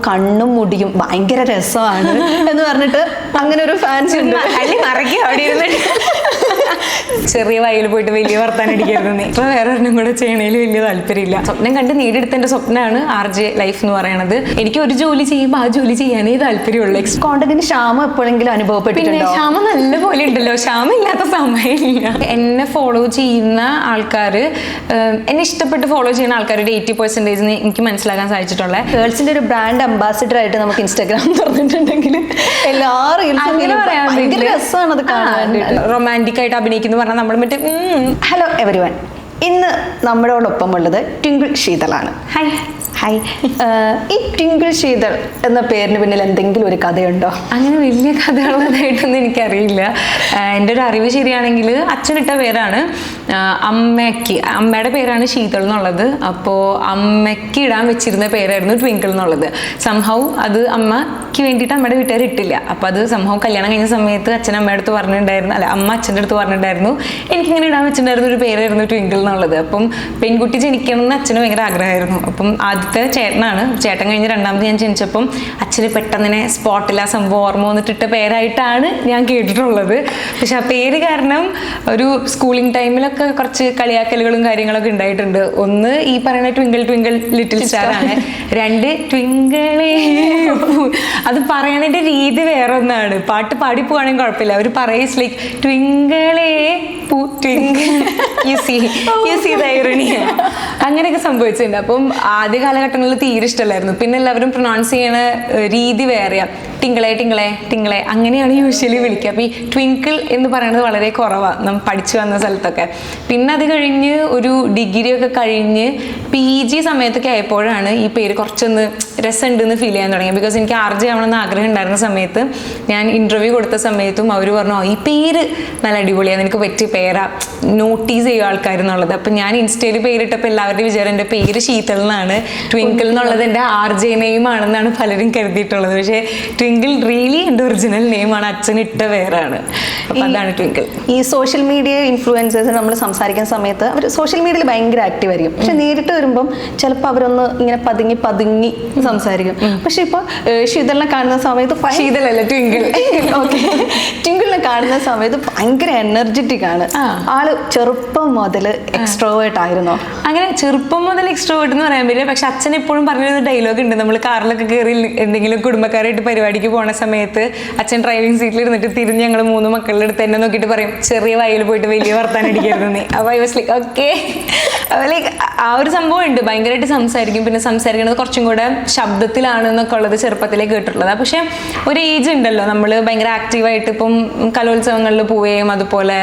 കണ്ണും മുടിയും ഭയങ്കര രസമാണ് എന്ന് പറഞ്ഞിട്ട് അങ്ങനെ ഒരു ഫാൻസ് ഉണ്ട്. അവിടെ ഇരുന്നിട്ട് ചെറിയ വയലിൽ പോയിട്ട് വലിയ വർത്താനം അടിക്കരുതെന്ന്. ഇപ്പൊ വേറെ ഒരെണ്ണം കൂടെ ചെയ്യണേൽ വലിയ താല്പര്യമില്ല. സ്വപ്നം കണ്ട് നേടിയെടുത്തതിന്റെ സ്വപ്നമാണ് RJ ലൈഫ് എന്ന് പറയുന്നത്. എനിക്ക് ഒരു ജോലി ചെയ്യുമ്പോൾ ആ ജോലി ചെയ്യാനേ താല്പര്യമുള്ളൂ. കോണ്ടന്റിന് ക്ഷാമം എപ്പോഴെങ്കിലും അനുഭവപ്പെട്ടിട്ടുണ്ടോ? ക്ഷാമം നല്ല പോലെ ഉണ്ടല്ലോ, ക്ഷാമം ഇല്ലാത്ത സമയമില്ല. എന്നെ ഫോളോ ചെയ്യുന്ന ആൾക്കാർ, എന്നെ ഇഷ്ടപ്പെട്ട് ഫോളോ ചെയ്യുന്ന ആൾക്കാർ ഒരു 80% എനിക്ക് മനസ്സിലാക്കാൻ സാധിച്ചിട്ടുള്ള ഗേൾസിന്റെ ഒരു ബ്രാൻഡ് അംബാസിഡർ ആയിട്ട് നമുക്ക് ഇൻസ്റ്റാഗ്രാം തുറന്നിട്ടുണ്ടെങ്കിൽ എല്ലാവരും ഭയങ്കര രസമാണ് അത് കാണാൻ. റൊമാൻറ്റിക് ആയിട്ട് അഭിനയിക്കുന്നു പറഞ്ഞാൽ നമ്മൾ മറ്റേ ഹലോ എവരിവൺ, ഇന്ന് നമ്മളോടൊപ്പം ഉള്ളത് ട്വിങ്കിൾ ശീതളാണ്. Hi hi. ഈ ട്വിങ്കിൾ ശീതൾ എന്ന പേരിന് പിന്നിൽ എന്തെങ്കിലും ഒരു കഥയുണ്ടോ? അങ്ങനെ വലിയ കഥയുള്ളതായിട്ടൊന്നും എനിക്കറിയില്ല. എൻ്റെ ഒരു അറിവ് ശരിയാണെങ്കിൽ അച്ഛനിട്ട പേരാണ്. അമ്മയുടെ പേരാണ് ശീതൾ എന്നുള്ളത്. അപ്പോൾ അമ്മയ്ക്ക് ഇടാൻ വെച്ചിരുന്ന പേരായിരുന്നു ട്വിങ്കിൾ എന്നുള്ളത്. സംഭവം അത് അമ്മയ്ക്ക് വേണ്ടിയിട്ട് അമ്മയുടെ വീട്ടുകാർ ഇട്ടില്ല. അപ്പോൾ അത് സംഭവം കല്യാണം കഴിഞ്ഞ സമയത്ത് അച്ഛൻ അമ്മയുടെ അടുത്ത് പറഞ്ഞിട്ടുണ്ടായിരുന്നു, അല്ല അമ്മ അച്ഛൻ്റെ അടുത്ത് പറഞ്ഞിട്ടുണ്ടായിരുന്നു എനിക്കിങ്ങനെ ഇടാൻ വെച്ചിട്ടുണ്ടായിരുന്ന ഒരു പേരായിരുന്നു ട്വിങ്കിൾ എന്നുള്ളത്. അപ്പം പെൺകുട്ടി ജനിക്കണം എന്ന് അച്ഛന് ഭയങ്കര ആഗ്രഹമായിരുന്നു. അപ്പം ആദ്യത്തെ ചേട്ടനാണ്. ചേട്ടൻ കഴിഞ്ഞ് രണ്ടാമത് ഞാൻ ജനിച്ചപ്പം അച്ഛന് പെട്ടെന്ന് സ്പോട്ടിൽ ആ സംഭവം ഓർമ്മ വന്നിട്ടിട്ട പേരായിട്ടാണ് ഞാൻ കേട്ടിട്ടുള്ളത്. പക്ഷെ ആ പേര് കാരണം ഒരു സ്കൂളിംഗ് ടൈമിലൊക്കെ കുറച്ച് കളിയാക്കലുകളും കാര്യങ്ങളൊക്കെ ഉണ്ടായിട്ടുണ്ട്. ഒന്ന് ഈ പറയുന്ന ട്വിങ്കിൾ ട്വിങ്കിൾ ലിറ്റിൽ സ്റ്റാർ ആണ്. രണ്ട് ട്വിങ്കിളേ, അത് പറയണതിന്റെ രീതി വേറെ ഒന്നാണ്. പാട്ട് പാടി പോവാണെങ്കിൽ കുഴപ്പമില്ല, അവർ പറയും ലൈക്ക് ട്വിങ്കിളേ അങ്ങനെയൊക്കെ സംഭവിച്ചിട്ടുണ്ട്. അപ്പം ആദ്യ കാലഘട്ടങ്ങളിൽ തീരെ ഇഷ്ടമല്ലായിരുന്നു. പിന്നെ എല്ലാവരും പ്രൊനൗൺസ് ചെയ്യണ രീതി വേറെയാ. ടിങ്കളെ ടിങ്കളെ ടിങ്കളെ അങ്ങനെയാണ് യൂഷ്വലി വിളിക്കുക. അപ്പം ഈ ട്വിങ്കിൾ എന്ന് പറയുന്നത് വളരെ കുറവാണ് നമ്മൾ പഠിച്ചു വന്ന സ്ഥലത്തൊക്കെ. പിന്നെ അത് കഴിഞ്ഞ് ഒരു ഡിഗ്രി ഒക്കെ കഴിഞ്ഞ് PG സമയത്തൊക്കെ ആയപ്പോഴാണ് ഈ പേര് കുറച്ചൊന്ന് രസമുണ്ടെന്ന് ഫീൽ ചെയ്യാൻ തുടങ്ങി. ബിക്കോസ് എനിക്ക് RJ ആവണമെന്ന് ആഗ്രഹം ഉണ്ടായിരുന്ന സമയത്ത് ഞാൻ ഇൻ്റർവ്യൂ കൊടുത്ത സമയത്തും അവർ പറഞ്ഞു ഈ പേര് നല്ല അടിപൊളിയാണ്, എനിക്ക് പറ്റിയ പേരാ, നോട്ടീസ് ചെയ്യുക ആൾക്കാർ എന്നുള്ളത്. അപ്പം ഞാൻ ഇൻസ്റ്റയിൽ പേരിട്ടപ്പോൾ എല്ലാവരുടെയും വിചാരം എൻ്റെ പേര് ശീതൾ എന്നാണ്, ട്വിങ്കിൾ എന്നുള്ളത് എൻ്റെ RJ നെയിം ആണെന്നാണ് പലരും കരുതിയിട്ടുള്ളത്. പക്ഷേ ട്വിങ്കിൾ റിയലി എൻ്റെ ഒറിജിനൽ നെയിമാണ്, അച്ഛൻ ഇട്ട പേരാണ്. അപ്പം അതാണ് ട്വിങ്കിൾ. ഈ സോഷ്യൽ മീഡിയ ഇൻഫ്ലുവൻസേഴ്സ് നമ്മൾ സംസാരിക്കുന്ന സമയത്ത് അവർ സോഷ്യൽ മീഡിയയിൽ ഭയങ്കര ആക്റ്റീവ് ആയിരിക്കും. പക്ഷെ നേരിട്ട് വരുമ്പം ചിലപ്പോൾ അവരൊന്ന് ഇങ്ങനെ പതുങ്ങി സംസാരിക്കും. പക്ഷെ ഇപ്പോൾ ശീതളിനെ കാണുന്ന സമയത്ത് ശീതളല്ല ട്വിങ്കിൾ, ഓക്കെ, ട്വിങ്കിളിനെ കാണുന്ന സമയത്ത് ഭയങ്കര എനർജറ്റിക് ആണ് ആള്. ചെറുപ്പം മുതൽ എക്സ്ട്രോവേർട്ട് ആയിരുന്നോ? അങ്ങനെ ചെറുപ്പം മുതൽ എക്സ്ട്രോവേർട്ട് എന്ന് പറയാൻ പറ്റില്ല. പക്ഷെ അച്ഛൻ എപ്പോഴും പറഞ്ഞൊരു ഡയലോഗ് ഉണ്ട്. നമ്മൾ കാറിലൊക്കെ കയറി എന്തെങ്കിലും കുടുംബക്കാരായിട്ട് പരിപാടിക്ക് പോണ സമയത്ത് അച്ഛൻ ഡ്രൈവിംഗ് സീറ്റിൽ ഇരുന്നിട്ട് തിരിഞ്ഞ് ഞങ്ങൾ 3 മക്കളുടെ അടുത്ത് എന്നെ നോക്കിയിട്ട് പറയും ചെറിയ വയലിൽ പോയിട്ട് വലിയ വർത്താനം അടിക്കരുതെന്ന്. അപ്പോൾ I was like okay. Like ആ ഒരു സംഭവം ഉണ്ട്. ഭയങ്കരമായിട്ട് സംസാരിക്കും. പിന്നെ സംസാരിക്കുന്നത് കുറച്ചും കൂടെ ശബ്ദത്തിലാണെന്നൊക്കെ ഉള്ളത് ചെറുപ്പത്തിലേ കേട്ടിട്ടുള്ളത്. പക്ഷെ ഒരു ഏജ് ഉണ്ടല്ലോ നമ്മൾ ഭയങ്കര ആക്റ്റീവായിട്ട് ഇപ്പം കലോത്സവങ്ങളിൽ പോവുകയും അതുപോലെ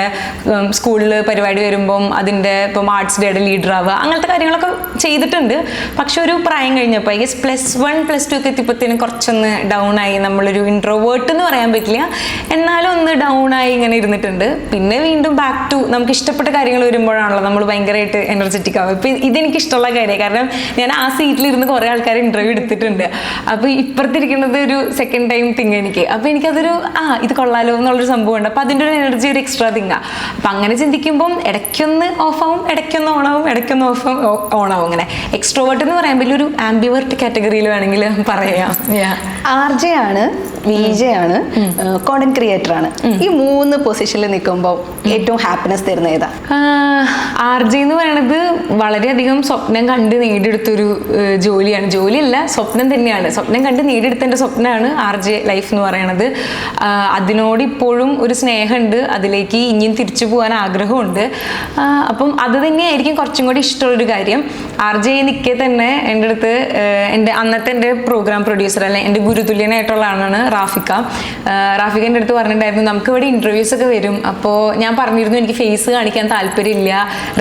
സ്കൂളിൽ പരിപാടി വരുമ്പം അതിൻ്റെ ഇപ്പം ആർട്സ് ഡേയുടെ ലീഡർ ആവുക അങ്ങനത്തെ കാര്യങ്ങളൊക്കെ ചെയ്തിട്ടുണ്ട്. പക്ഷെ ഒരു പ്രായം കഴിഞ്ഞപ്പോൾ ഐ ഗസ് +1 +2 ഒക്കെ എത്തിയപ്പോഴത്തേനും കുറച്ചൊന്ന് ഡൗൺ ആയി. നമ്മളൊരു ഇൻട്രോവേർട്ട് എന്ന് പറയാൻ പറ്റില്ല, എന്നാലും ഒന്ന് ഡൗൺ ആയി ഇങ്ങനെ ഇരുന്നിട്ടുണ്ട്. പിന്നെ വീണ്ടും ബാക്ക് ടു നമുക്ക് ഇഷ്ടപ്പെട്ട കാര്യങ്ങൾ വരുമ്പോഴാണല്ലോ നമ്മൾ ഭയങ്കരമായിട്ട് എനർജറ്റിക് ആവും. ഇപ്പം ഇതെനിക്ക് ഇഷ്ടമുള്ള കാര്യമാണ്. കാരണം ഞാൻ ആ സീറ്റിലിരുന്ന് കുറേ ആൾക്കാർ ഇൻ്റർവ്യൂ എടുത്തിട്ടുണ്ട്. അപ്പോൾ ഇപ്പുറത്തിരിക്കുന്നത് ഒരു സെക്കൻഡ് ടൈം തിങ് എനിക്ക്. അപ്പോൾ എനിക്കതൊരു ഇത് കൊള്ളാലോ എന്നുള്ളൊരു സംഭവമുണ്ട്. അപ്പോൾ അതിൻ്റെ ഒരു എനർജി ഒരു എക്സ്ട്രാ തിങ്ങാണ്. അപ്പം അങ്ങനെ ചിന്തിക്കുമ്പം ഇടയ്ക്കൊന്ന് ഓഫാവും, ഇടയ്ക്കൊന്ന് ഓണാവും, ഇടയ്ക്കൊന്ന് ഓണാവും. അങ്ങനെ എക്സ്ട്രോവേർട്ട് എന്ന് പറയാൻ വലിയൊരു ആംബിവേർട്ട് കാറ്റഗറിയിൽ വേണമെങ്കിൽ പറയാം. RJ ആണ്, VJ ആണ്, കോണ്ടന്റ് ക്രിയേറ്റർ ആണ്. ഈ 3 പൊസിഷനിൽ നിൽക്കുമ്പോൾ ഏറ്റവും ഹാപ്പിനെസ് തരുന്ന ഏതാ? RJ എന്ന് പറയുന്നത് വളരെയധികം സ്വപ്നം കണ്ട് നേടിയെടുത്തൊരു ജോലിയാണ്. ജോലിയല്ല, സ്വപ്നം തന്നെയാണ്. സ്വപ്നം കണ്ട് നേടിയെടുത്തതിൻ്റെ സ്വപ്നമാണ് RJ ലൈഫ് എന്ന് പറയുന്നത്. അതിനോട് ഇപ്പോഴും ഒരു സ്നേഹമുണ്ട്, അതിലേക്ക് ഇനിയും തിരിച്ചു പോകാൻ ആഗ്രഹമുണ്ട്. അപ്പം അത് തന്നെയായിരിക്കും കുറച്ചും കൂടി ഇഷ്ടമുള്ളൊരു കാര്യം. RJ നിൽക്കെ തന്നെ എൻ്റെ അടുത്ത് അന്നത്തെ എൻ്റെ പ്രോഗ്രാം പ്രൊഡ്യൂസർ അല്ലെ എൻ്റെ ഗുരുതുല്യനായിട്ടുള്ള ആളാണ് റാഫിക്ക. റാഫിക്കൻ്റെ അടുത്ത് പറഞ്ഞിട്ടുണ്ടായിരുന്നു നമുക്ക് ഇവിടെ ഇൻ്റർവ്യൂസ് ഒക്കെ വരും. അപ്പോൾ ഞാൻ പറഞ്ഞിരുന്നു എനിക്ക് ഫേസ് കാണിക്കാൻ താല്പര്യമില്ല,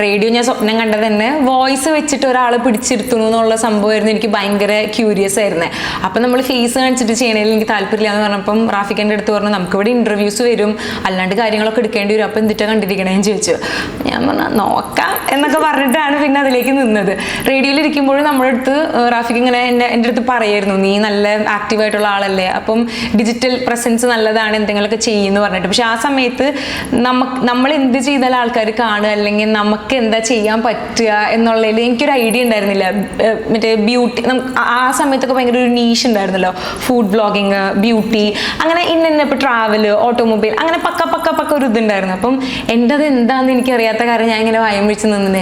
റേഡിയോ ഞാൻ സ്വപ്നം കണ്ടത് തന്നെ വോയിസ് വെച്ചിട്ട് ഒരാൾ പിടിച്ചിരുത്തുന്നു എന്നുള്ള സംഭവമായിരുന്നു എനിക്ക് ഭയങ്കര ക്യൂരിയസ് ആയിരുന്നത്. അപ്പം നമ്മൾ ഫേസ് കാണിച്ചിട്ട് ചെയ്യണതിൽ എനിക്ക് താല്പര്യമില്ല എന്ന് പറഞ്ഞപ്പം റാഫിക്കൻ്റെ അടുത്ത് പറഞ്ഞു നമുക്കിവിടെ ഇൻ്റർവ്യൂസ് വരും, അല്ലാണ്ട് കാര്യങ്ങളൊക്കെ എടുക്കേണ്ടി വരും, അപ്പം എന്തിട്ടാണ് കണ്ടിരിക്കണേന്ന് ചോദിച്ചു. ഞാൻ പറഞ്ഞു നോക്കാം എന്നൊക്കെ പറഞ്ഞിട്ടാണ് പിന്നെ അതിലേക്ക് നിന്നത്. റേഡിയോയിൽ ഇരിക്കുമ്പോഴും നമ്മുടെ അടുത്ത് റാഫിക്ക് ഇങ്ങനെ എൻ്റെ അടുത്ത് പറയായിരുന്നു നീ നല്ല ആക്റ്റീവായിട്ടുള്ള ആളല്ലേ, അപ്പം ഡിജിറ്റൽ പ്രസൻസ് നല്ലതാണ്, എന്തെങ്കിലുമൊക്കെ ചെയ്യുമെന്ന് പറഞ്ഞിട്ട്. പക്ഷെ ആ സമയത്ത് നമ്മൾ എന്ത് ചെയ്താൽ ആൾക്കാർ കാണുക അല്ലെങ്കിൽ നമുക്ക് എന്താ ചെയ്യാൻ പറ്റുക എന്നുള്ളതിൽ എനിക്കൊരു ഐഡിയ ഉണ്ടായിരുന്നില്ല. മറ്റേ ബ്യൂട്ടി ആ സമയത്തൊക്കെ ഭയങ്കര ഒരു നീഷ് ഉണ്ടായിരുന്നു. ഉണ്ടായിരുന്നല്ലോ, ഫുഡ് വ്ളോഗിങ്, ബ്യൂട്ടി, അങ്ങനെ ഇന്ന ഇപ്പോൾ ട്രാവൽ, ഓട്ടോമൊബൈൽ, അങ്ങനെ പക്ക ഒരു ഇതുണ്ടായിരുന്നു. അപ്പം എൻ്റെ അത് എന്താണെന്ന് എനിക്കറിയാത്ത കാര്യം ഞാൻ ഇങ്ങനെ വായം വെച്ച് നിന്നത്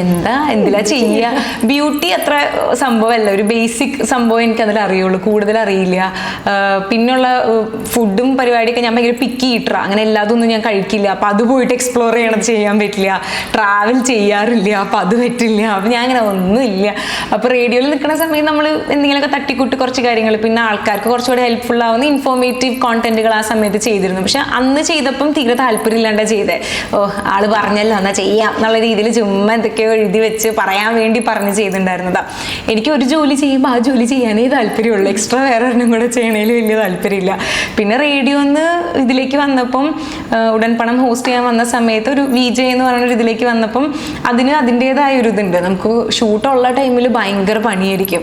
എന്തിലാ ചെയ്യുക. ബ്യൂട്ടി അത്ര സംഭവമല്ല, ഒരു ബേസിക് സംഭവം എനിക്കതിൽ അറിയുള്ളൂ, കൂടുതൽ അറിയില്ല. പിന്നെയുള്ള ഫുഡും പരിപാടിയൊക്കെ ഞാൻ ഭയങ്കര പിക്കി ഈറ്ററാ, അങ്ങനെ എല്ലാതൊന്നും ഞാൻ കഴിക്കില്ല. അപ്പം അത് പോയിട്ട് എക്സ്പ്ലോർ ചെയ്യാൻ പറ്റില്ല. ട്രാവൽ ചെയ്യാറില്ല, അപ്പം അത് പറ്റില്ല. അപ്പം ഞാൻ അങ്ങനെ ഒന്നുമില്ല. അപ്പോൾ റേഡിയോയിൽ നിൽക്കുന്ന സമയത്ത് നമ്മൾ എന്തെങ്കിലുമൊക്കെ തട്ടിക്കൂട്ട് കുറച്ച് കാര്യങ്ങൾ, പിന്നെ ആൾക്കാർക്ക് കുറച്ചുകൂടി ഹെൽപ്ഫുൾ ആവുന്ന ഇൻഫോർമേറ്റീവ് കോണ്ടന്റുകൾ ആ സമയത്ത് ചെയ്തിരുന്നു. പക്ഷെ അന്ന് ചെയ്തപ്പം തീരെ താല്പര്യം ഇല്ലാണ്ടാ ചെയ്തേ. ആള് പറഞ്ഞല്ലോ എന്നാൽ ചെയ്യാം എന്നുള്ള രീതിയിൽ ചുമ്മാ എന്തൊക്കെയോ എഴുതി വെച്ച് പറയാൻ വേണ്ടി പറഞ്ഞ് ചെയ്തിട്ടുണ്ടായിരുന്നതാ. എനിക്ക് ഒരു ജോലി ചെയ്യുമ്പോൾ ആ ജോലി ചെയ്യാനേ താല്പര്യമുള്ളൂ, എക്സ്ട്രാ വേറെ ഒരെണ്ണം കൂടെ ചെയ്യണേൽ വലിയ താല്പര്യമില്ല. പിന്നെ റേഡിയോ ഒന്ന് ഇതിലേക്ക് വന്നപ്പം, ഉടൻ പണം ഹോസ്റ്റ് ചെയ്യാൻ വന്ന സമയത്ത് ഒരു VJ എന്ന് പറയുന്ന ഇതിലേക്ക് വന്നപ്പം അതിന് അതിൻ്റെതായ ഒരു ഇതുണ്ട്. നമുക്ക് ഷൂട്ടുള്ള ടൈമിൽ ഭയങ്കര പണിയായിരിക്കും.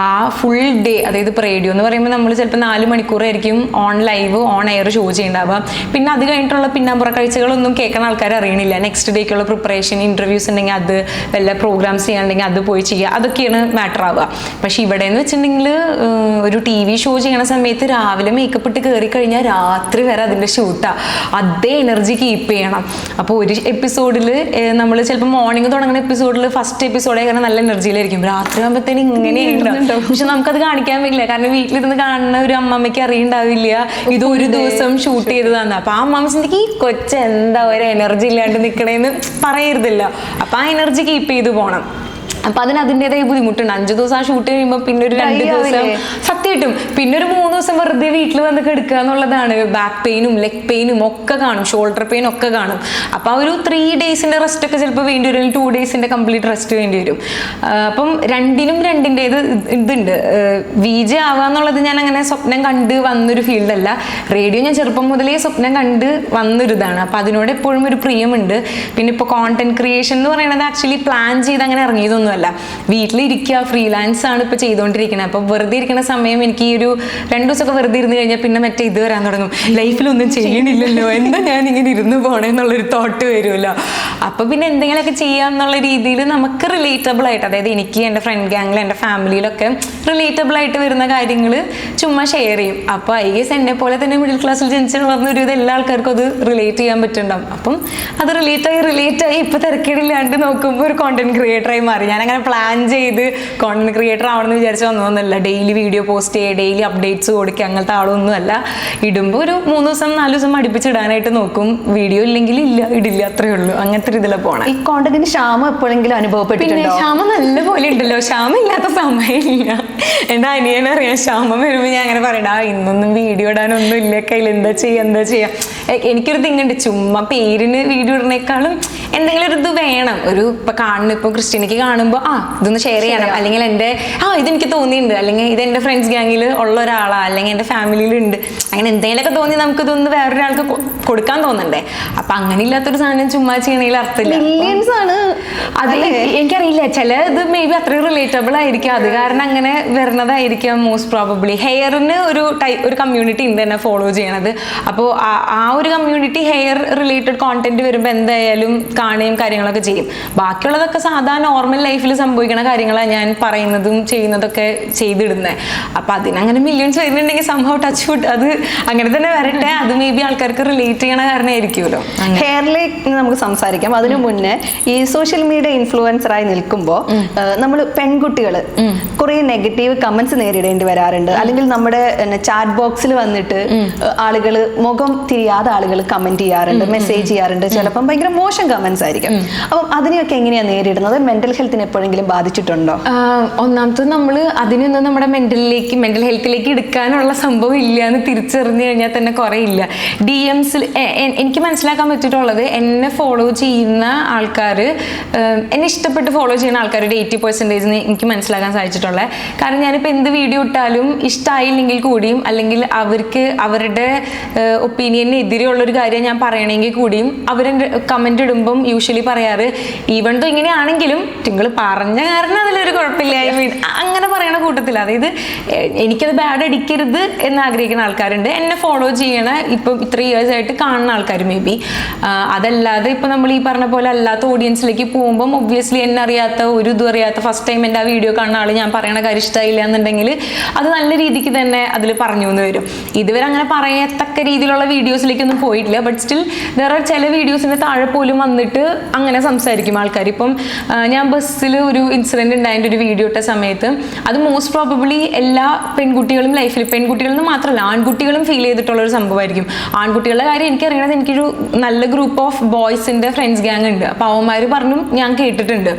ആ ഫുൾ ഡേ, അതായത് ഇപ്പോൾ റേഡിയോ എന്ന് പറയുമ്പോൾ നമ്മൾ ചിലപ്പോൾ 4 മണിക്കൂറായിരിക്കും on live, on air show ചെയ്യേണ്ടാവുക. പിന്നെ അത് കഴിഞ്ഞിട്ടുള്ള പിന്നാമ്പുറ കാഴ്ചകളൊന്നും കേൾക്കുന്ന ആൾക്കാർ അറിയണില്ല. നെക്സ്റ്റ് ഡേക്കുള്ള പ്രിപ്പറേഷൻ, ഇൻ്റർവ്യൂസ് ഉണ്ടെങ്കിൽ അത്, വല്ല പ്രോഗ്രാംസ് ചെയ്യാനുണ്ടെങ്കിൽ അത് പോയി ചെയ്യുക, അതൊക്കെയാണ് മാറ്റർ ആവുക. പക്ഷെ ഇവിടെ എന്ന് വെച്ചിട്ടുണ്ടെങ്കിൽ ഒരു TV ഷോ ചെയ്യണ സമയത്ത് രാവിലെ മേക്കപ്പ് ഇട്ട് കയറി കഴിഞ്ഞാൽ രാത്രി വരെ അതിൻ്റെ ഷൂട്ടാണ്. അതേ എനർജി കീപ്പ് ചെയ്യണം. അപ്പോൾ ഒരു എപ്പിസോഡിൽ നമ്മൾ ചിലപ്പോൾ മോർണിംഗ് തുടങ്ങുന്ന എപ്പിസോഡിൽ ഫസ്റ്റ് എപ്പിസോഡേ കാരണം നല്ല എനർജിയിലായിരിക്കും, രാത്രി ആകുമ്പോഴത്തേനും ഇങ്ങനെയുണ്ടാവും. പക്ഷെ നമുക്കത് കാണിക്കാൻ പറ്റില്ല, കാരണം വീട്ടിലിരുന്ന് കാണുന്ന ഒരു അമ്മമ്മയ്ക്ക് അറിയണ്ടാവില്ല ഇത് ഒരു ദിവസം ഷൂട്ട് ചെയ്തതാണ്. അപ്പൊ ആ അമ്മമ്മ ചിന്തിക്ക് ഈ കൊച്ചെന്താ ഒരു എനർജി ഇല്ലാണ്ട് നിൽക്കണേന്ന് പറയരുതല്ലോ. അപ്പൊ ആ എനർജി കീപ്പ് ചെയ്ത് പോകണം. അപ്പൊ അതിൻ്റെതായ ബുദ്ധിമുട്ടുണ്ട്. 5 ദിവസം ആ ഷൂട്ട് കഴിയുമ്പോൾ പിന്നെ ഒരു 2 ദിവസം സത്യമായിട്ടും പിന്നെ ഒരു 3 ദിവസം വെറുതെ വീട്ടിൽ വന്ന് കിടക്കുക എന്നുള്ളതാണ്. ബാക്ക് പെയിനും ലെഗ് പെയിനും ഒക്കെ കാണും, ഷോൾഡർ പെയിനും ഒക്കെ കാണും. അപ്പൊ ആ ഒരു 3 ഡേയ്സിന്റെ റെസ്റ്റ് ഒക്കെ ചിലപ്പോൾ വേണ്ടി വരും, 2 ഡേയ്സിന്റെ കംപ്ലീറ്റ് റെസ്റ്റ് വേണ്ടി വരും. അപ്പം രണ്ടിൻ്റെത് ഇതുണ്ട്. VJ ആവുക എന്നുള്ളത് ഞാൻ അങ്ങനെ സ്വപ്നം കണ്ട് വന്നൊരു ഫീൽഡല്ല. റേഡിയോ ഞാൻ ചെറുപ്പം മുതലേ സ്വപ്നം കണ്ട് വന്നൊരിതാണ്. അപ്പൊ അതിനോട് എപ്പോഴും ഒരു പ്രിയമുണ്ട്. പിന്നെ ഇപ്പോൾ കോണ്ടന്റ് ക്രിയേഷൻ എന്ന് പറയുന്നത് ആക്ച്വലി പ്ലാൻ ചെയ്ത് അങ്ങനെ ഇറങ്ങിയതൊന്നും അല്ല. വീട്ടിലിരിക്കുക, ഫ്രീലാൻസ് ആണ് ഇപ്പൊ ചെയ്തുകൊണ്ടിരിക്കുന്നത്. അപ്പൊ വെറുതെ ഇരിക്കുന്ന സമയം എനിക്ക് ഈ ഒരു 2 ദിവസമൊക്കെ വെറുതെ ഇരുന്ന് കഴിഞ്ഞാൽ പിന്നെ മറ്റേ ഇത് വരാൻ തുടങ്ങും, ലൈഫിലൊന്നും ചെയ്യണില്ലല്ലോ, എന്താ ഞാൻ ഇങ്ങനെ ഇരുന്ന് പോണേന്നുള്ളൊരു തോട്ട് വരുമല്ലോ. അപ്പൊ പിന്നെ എന്തെങ്കിലുമൊക്കെ ചെയ്യാം എന്നുള്ള രീതിയിൽ നമുക്ക് റിലേറ്റബിൾ ആയിട്ട്, അതായത് എനിക്ക് എൻ്റെ ഫ്രണ്ട് ഗ്യാങ്ങിൽ എൻ്റെ ഫാമിലിയിലൊക്കെ റിലേറ്റബിൾ ആയിട്ട് വരുന്ന കാര്യങ്ങൾ ചുമ്മാ ഷെയർ ചെയ്യും. അപ്പോൾ I guess എന്നെ പോലെ തന്നെ മിഡിൽ ക്ലാസ്സിൽ ജനിച്ചു വളർന്ന ഒരുവിധം എല്ലാ ആൾക്കാർക്കും അത് റിലേറ്റ് ചെയ്യാൻ പറ്റുന്നുണ്ടാവും. അപ്പം അത് റിലേറ്റ് ആയി ഇപ്പൊ തിരക്കേടില്ലാണ്ട് നോക്കുമ്പോൾ ഒരു കോണ്ടന്റ് ക്രിയേറ്ററായി മാറി. ഞാൻ അങ്ങനെ പ്ലാൻ ചെയ്ത് കോണ്ടന്റ് ക്രിയേറ്റർ ആവണമെന്ന് വിചാരിച്ച് വന്നതൊന്നുമല്ല. ഡെയിലി വീഡിയോ പോസ്റ്റ് ചെയ്യുക, ഡെയിലി അപ്ഡേറ്റ്സ് കൊടുക്കുക, അങ്ങനത്തെ ആളൊന്നുമല്ല. ഇടുമ്പോൾ ഒരു 3 ദിവസം 4 ദിവസം അടുപ്പിച്ചിടാനായിട്ട് നോക്കും. വീഡിയോ ഇല്ലെങ്കിൽ ഇടില്ല, അത്രേ ഉള്ളൂ. അങ്ങനത്തെ ഇതിലാണ് പോണം. ഈ കോണ്ടന്റിന് ക്ഷാമം എപ്പോഴെങ്കിലും അനുഭവപ്പെട്ടിട്ടുണ്ടോ? ക്ഷാമം നല്ല പോലെ ഉണ്ടല്ലോ, ക്ഷാമം ഇല്ലാത്ത സമയമില്ല. എൻ്റെ അനിയനറിയാം, ക്ഷാമം വരുമ്പോൾ ഞാൻ അങ്ങനെ പറയണ്ട, ഇന്നൊന്നും വീഡിയോ ഇടാനൊന്നും ഇല്ല കയ്യിൽ, എന്താ ചെയ്യാം. എനിക്കൊരു തിങ്ങുണ്ട്, ചുമ്മാ പേരിന് വീഡിയോ ഇടുന്നേക്കാളും എന്തെങ്കിലും ഒരു ഇത് വേണം. ഒരു ഇപ്പോൾ ക്രിസ്ത്യനിക്ക് കാണുമ്പോൾ ഇതൊന്ന് ഷെയർ ചെയ്യണം, അല്ലെങ്കിൽ ഇതെനിക്ക് തോന്നിയിട്ടുണ്ട്, അല്ലെങ്കിൽ ഇത് എൻ്റെ ഫ്രണ്ട്സ് ഗ്യാങ്ങിൽ ഉള്ള ഒരാളാ, അല്ലെങ്കിൽ എൻ്റെ ഫാമിലിയിലുണ്ട്, അങ്ങനെ എന്തെങ്കിലുമൊക്കെ തോന്നി നമുക്കിതൊന്ന് വേറൊരാൾക്ക് കൊടുക്കാൻ തോന്നണ്ടേ. അപ്പൊ അങ്ങനെ ഇല്ലാത്തൊരു സാധനം ചുമ്മാ ചെയ്യണതിൽ അർത്ഥമില്ല. മില്യൺസ് ആണ് അത്. എനിക്കറിയില്ല, ചില ഇത് മേ ബി അത്രയും റിലേറ്റബിൾ ആയിരിക്കും, അത് കാരണം അങ്ങനെ വരുന്നതായിരിക്കാം മോസ്റ്റ് പ്രോബബ്ലി. ഹെയറിന് ഒരു കമ്മ്യൂണിറ്റി ഉണ്ട് എന്നെ ഫോളോ ചെയ്യണത്. അപ്പോൾ ആ ഒരു കമ്മ്യൂണിറ്റി ഹെയർ റിലേറ്റഡ് കോണ്ടന്റ് വരുമ്പോൾ എന്തായാലും കാണുകയും കാര്യങ്ങളൊക്കെ ചെയ്യും. ബാക്കിയുള്ളതൊക്കെ സാധാരണ നോർമൽ ലൈഫിൽ സംഭവിക്കുന്ന കാര്യങ്ങളാണ് ഞാൻ പറയുന്നതും ചെയ്യുന്നതൊക്കെ ചെയ്തിടുന്നത്. അപ്പൊ അതിനങ്ങനെ മില്യൺസ് വരുന്നുണ്ടെങ്കിൽ സംഭവം ടച്ച് വുഡ് അത് അങ്ങനെ തന്നെ വരട്ടെ. അത് മേ ബി ആൾക്കാർക്ക് റിലേറ്റ് ചെയ്യണ കാരണമായിരിക്കുമല്ലോ. ഹെയറിലേക്ക് നമുക്ക് സംസാരിക്കാം. അതിനു മുന്നേ ഈ സോഷ്യൽ മീഡിയ ഇൻഫ്ലുവൻസറായി നിൽക്കുമ്പോൾ നമ്മൾ പെൺകുട്ടികൾ കുറെ നെഗറ്റീവ് കമന്റ്സ് നേരിടേണ്ടി വരാറുണ്ട്. അല്ലെങ്കിൽ നമ്മുടെ ചാറ്റ് ബോക്സിൽ വന്നിട്ട് ആളുകൾ മുഖം തിരിയാതെ ആളുകൾ കമന്റ് ചെയ്യാറുണ്ട്, മെസ്സേജ് ചെയ്യാറുണ്ട്. ചിലപ്പം ഭയങ്കര മോശം കമന്റ്സ് ആയിരിക്കും. അപ്പം അതിനെയൊക്കെ എങ്ങനെയാണ് നേരിടുന്നത്? മെന്റൽ ഹെൽത്തിനെ എപ്പോഴെങ്കിലും ബാധിച്ചിട്ടുണ്ടോ? ഒന്നാമത്തെ നമ്മൾ അതിനൊന്നും നമ്മുടെ മെന്റൽ ഹെൽത്തിലേക്ക് എടുക്കാനുള്ള സംഭവം ഇല്ല എന്ന് തിരിച്ചറിഞ്ഞു കഴിഞ്ഞാൽ തന്നെ കുറെ ഇല്ല. DMസിൽ എനിക്ക് മനസ്സിലാക്കാൻ പറ്റിയിട്ടുള്ളത്, എന്നെ ഫോളോ ചെയ്യുന്ന ആൾക്കാർ, എന്നെ ഇഷ്ടപ്പെട്ട് ഫോളോ ചെയ്യുന്ന ആൾക്കാർ ഒരു 80% എനിക്ക് മനസ്സിലാക്കാൻ സാധിച്ചിട്ടുള്ളത്. കാരണം ഞാനിപ്പോൾ എന്ത് വീഡിയോ ഇട്ടാലും ഇഷ്ടമായില്ലെങ്കിൽ കൂടിയും, അല്ലെങ്കിൽ അവർക്ക് അവരുടെ ഒപ്പീനിയന് എതിരെയുള്ളൊരു കാര്യം ഞാൻ പറയണമെങ്കിൽ കൂടിയും അവരെൻ്റെ കമന്റ് ഇടുമ്പം യൂഷ്വലി പറയാറ്, ഈവൺ ദോ ഇങ്ങനെയാണെങ്കിലും നിങ്ങൾ പറഞ്ഞ കാരണം അതിലൊരു കുഴപ്പമില്ല, അങ്ങനെ പറയണ കൂട്ടത്തിൽ. അതായത് എനിക്കത് ബാഡ് അടിക്കരുത് എന്ന് ആഗ്രഹിക്കുന്ന ആൾക്കാരുണ്ട്, എന്നെ ഫോളോ ചെയ്യണ ഇപ്പം ഇത്ര ഇയേഴ്സ് ആയിട്ട് കാണുന്ന ആൾക്കാർ മേ ബി. അതല്ലാതെ ഇപ്പം നമ്മൾ ഈ പറഞ്ഞ പോലെ അല്ലാത്ത ഓഡിയൻസിലേക്ക് പോകുമ്പം ഒബ്വിയസ്ലി എന്നെ അറിയാത്ത ഒരു ഇതും അറിയാത്ത ഫസ്റ്റ് ടൈം എൻ്റെ ആ വീഡിയോ കാണുന്ന ആൾ ഞാൻ പറയണ കാര്യം ഇഷ്ടമായില്ല എന്നുണ്ടെങ്കിൽ അത് നല്ല രീതിക്ക് തന്നെ അതിൽ പറഞ്ഞു എന്ന് വരും. ഇതുവരെ അങ്ങനെ പറയത്തക്ക രീതിയിലുള്ള വീഡിയോസിലേക്കൊന്നും പോയിട്ടില്ല. ബട്ട് സ്റ്റിൽ വേറെ ചില വീഡിയോസിന്റെ താഴെ പോലും വന്നിട്ട് അങ്ങനെ സംസാരിക്കും ആൾക്കാർ. ഇപ്പം ഞാൻ ബസ്സിൽ ഒരു ഇൻസിഡന്റ് ഉണ്ടായതിൻ്റെ ഒരു വീഡിയോ ഇട്ട സമയത്ത് അത് മോസ്റ്റ് പ്രോബബ്ലി എല്ലാ പെൺകുട്ടികളും ലൈഫിൽ, പെൺകുട്ടികളെന്ന് മാത്രമല്ല ആൺകുട്ടികളും ഫീൽ ചെയ്തിട്ടുള്ള ഒരു സംഭവമായിരിക്കും. ആൺകുട്ടികളുടെ കാര്യം എനിക്കറിയണത്, എനിക്കൊരു നല്ല ഗ്രൂപ്പ് ഓഫ് ബോയ്സിന്റെ ഫ്രണ്ട്സ് ഗ്യാങ് ഉണ്ട്. അപ്പോൾ അവന്മാർ പറഞ്ഞു ഞാൻ കേട്ടിട്ടുണ്ട്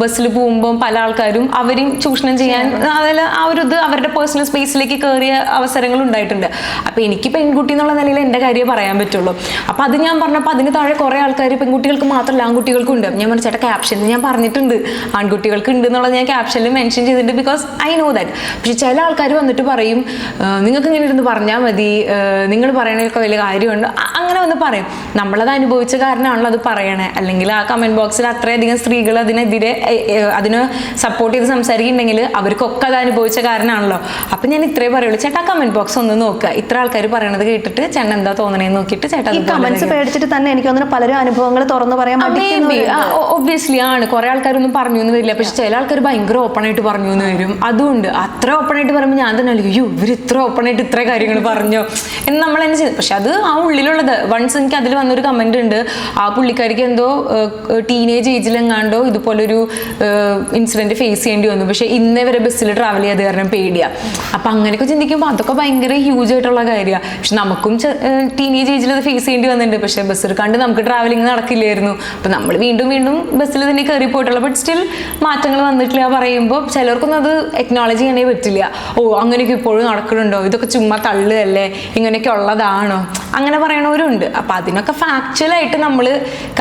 ബസ്സിൽ പോകുമ്പോൾ പല ആൾക്കാരും അവരും ചൂഷണം ചെയ്യാൻ, അതിൽ ആ ഒരു ഇത് അവരുടെ പേഴ്സണൽ സ്പേസിലേക്ക് കയറിയ അവസരങ്ങൾ ഉണ്ടായിട്ടുണ്ട്. അപ്പോൾ എനിക്ക് പെൺകുട്ടി എന്നുള്ള നിലയിൽ എൻ്റെ കാര്യം പറയാൻ പറ്റുള്ളൂ. അപ്പോൾ അത് ഞാൻ പറഞ്ഞപ്പോൾ അതിന് താഴെ കുറേ ആൾക്കാർ പെൺകുട്ടികൾക്ക് മാത്രമല്ല ആൺകുട്ടികൾക്കും ഉണ്ട്. ഞാൻ പറഞ്ഞു ചേട്ടാ ക്യാപ്ഷനിൽ ഞാൻ പറഞ്ഞിട്ടുണ്ട് ആൺകുട്ടികൾക്ക് ഉണ്ട് എന്നുള്ളത് ഞാൻ ക്യാപ്ഷനിൽ മെൻഷൻ ചെയ്തിട്ടുണ്ട്, ബിക്കോസ് ഐ നോ ദാറ്റ്. പക്ഷെ ചില ആൾക്കാർ വന്നിട്ട് പറയും നിങ്ങൾക്ക് ഇങ്ങനെ ഇരുന്ന് പറഞ്ഞാൽ മതി, നിങ്ങൾ പറയണതൊക്കെ വലിയ കാര്യമുണ്ട്, അങ്ങനെ വന്ന് പറയും. നമ്മളത് അനുഭവിച്ച കാരണമാണല്ലോ അത് പറയണേ. അല്ലെങ്കിൽ ആ കമന്റ് ബോക്സിൽ അത്രയധികം സ്ത്രീകൾ അതിനെതിരെ അതിന് സപ്പോർട്ട് ചെയ്ത് സംസാരിക്കുന്നുണ്ടെങ്കിൽ അവർക്കൊക്കെ അത് അനുഭവിച്ച കാരണമാണല്ലോ. അപ്പം ഞാൻ ഇത്രേ പറയുള്ളൂ, ചേട്ടാ കമന്റ് ബോക്സ് ഒന്ന് നോക്കുക, ഇത്ര ആൾക്കാർ പറയണത് കേട്ടിട്ട് ചേട്ടൻ എന്താ തോന്നണേന്ന് നോക്കിയിട്ട് ചേട്ടാ കമന്റ്സ് പേടിച്ചിട്ട് തന്നെ എനിക്ക് തോന്നുന്നു പലരും അനുഭവങ്ങൾ തുറന്നു പറയാൻ ഒബ്വിയസ്ലി ആണ്. കുറെ ആൾക്കാരൊന്നും പറഞ്ഞു എന്ന് വരില്ല, പക്ഷെ ചില ആൾക്കാർ ഭയങ്കര ഓപ്പൺ ആയിട്ട് പറഞ്ഞു എന്ന് വരും. അതുകൊണ്ട് അത്ര ഓപ്പൺ ആയിട്ട് പറയുമ്പോൾ ഞാൻ തന്നെ അയ്യോ ഇവർ ഇത്ര ഓപ്പൺ ആയിട്ട് ഇത്ര കാര്യങ്ങൾ പറഞ്ഞോ എന്ന് നമ്മൾ തന്നെ ചെയ്തു. പക്ഷെ അത് ആ ഉള്ളിലുള്ളത്. വൺസ് എനിക്ക് അതിൽ വന്നൊരു കമന്റ് ഉണ്ട്, ആ പുള്ളിക്കാരിക്ക് എന്തോ ടീനേജ് ഏജിലെങ്ങാണ്ടോ ഇതുപോലൊരു ഇൻസിഡന്റ് ഫേസ് ചെയ്യേണ്ടി വന്നു, പക്ഷെ ഇന്നേ വരെ ബസ്സിൽ ട്രാവൽ ചെയ്ത് കാരണം പേടിയാ. അപ്പൊ അങ്ങനെയൊക്കെ ചിന്തിക്കുമ്പോൾ അതൊക്കെ ഭയങ്കര ഹ്യൂജ് ആയിട്ടുള്ള കാര്യമാണ്. പക്ഷെ നമുക്കും ടീനേജ് ഏജിൽ അത് ഫേസ് ചെയ്യേണ്ടി വന്നിട്ടുണ്ട്. പക്ഷെ ബസ്സിൽ കണ്ട് നമുക്ക് ട്രാവലിംഗ് നടക്കില്ലായിരുന്നു. അപ്പൊ നമ്മൾ വീണ്ടും വീണ്ടും ബസ്സിൽ തന്നെ കയറി പോയിട്ടുള്ള. ബട്ട് സ്റ്റിൽ മാറ്റങ്ങൾ വന്നിട്ടില്ല പറയുമ്പോൾ ചിലർക്കൊന്നും അത് എക്നോളജി ചെയ്യാനേ പറ്റില്ല. ഓ അങ്ങനെയൊക്കെ ഇപ്പോഴും നടക്കുന്നുണ്ടോ, ഇതൊക്കെ ചുമ്മാ തള്ളുകയല്ലേ, ഇങ്ങനെയൊക്കെ ഉള്ളതാണോ, അങ്ങനെ പറയണവരുണ്ട്. അപ്പൊ അതിനൊക്കെ ഫാക്ച്വലായിട്ട് നമ്മൾ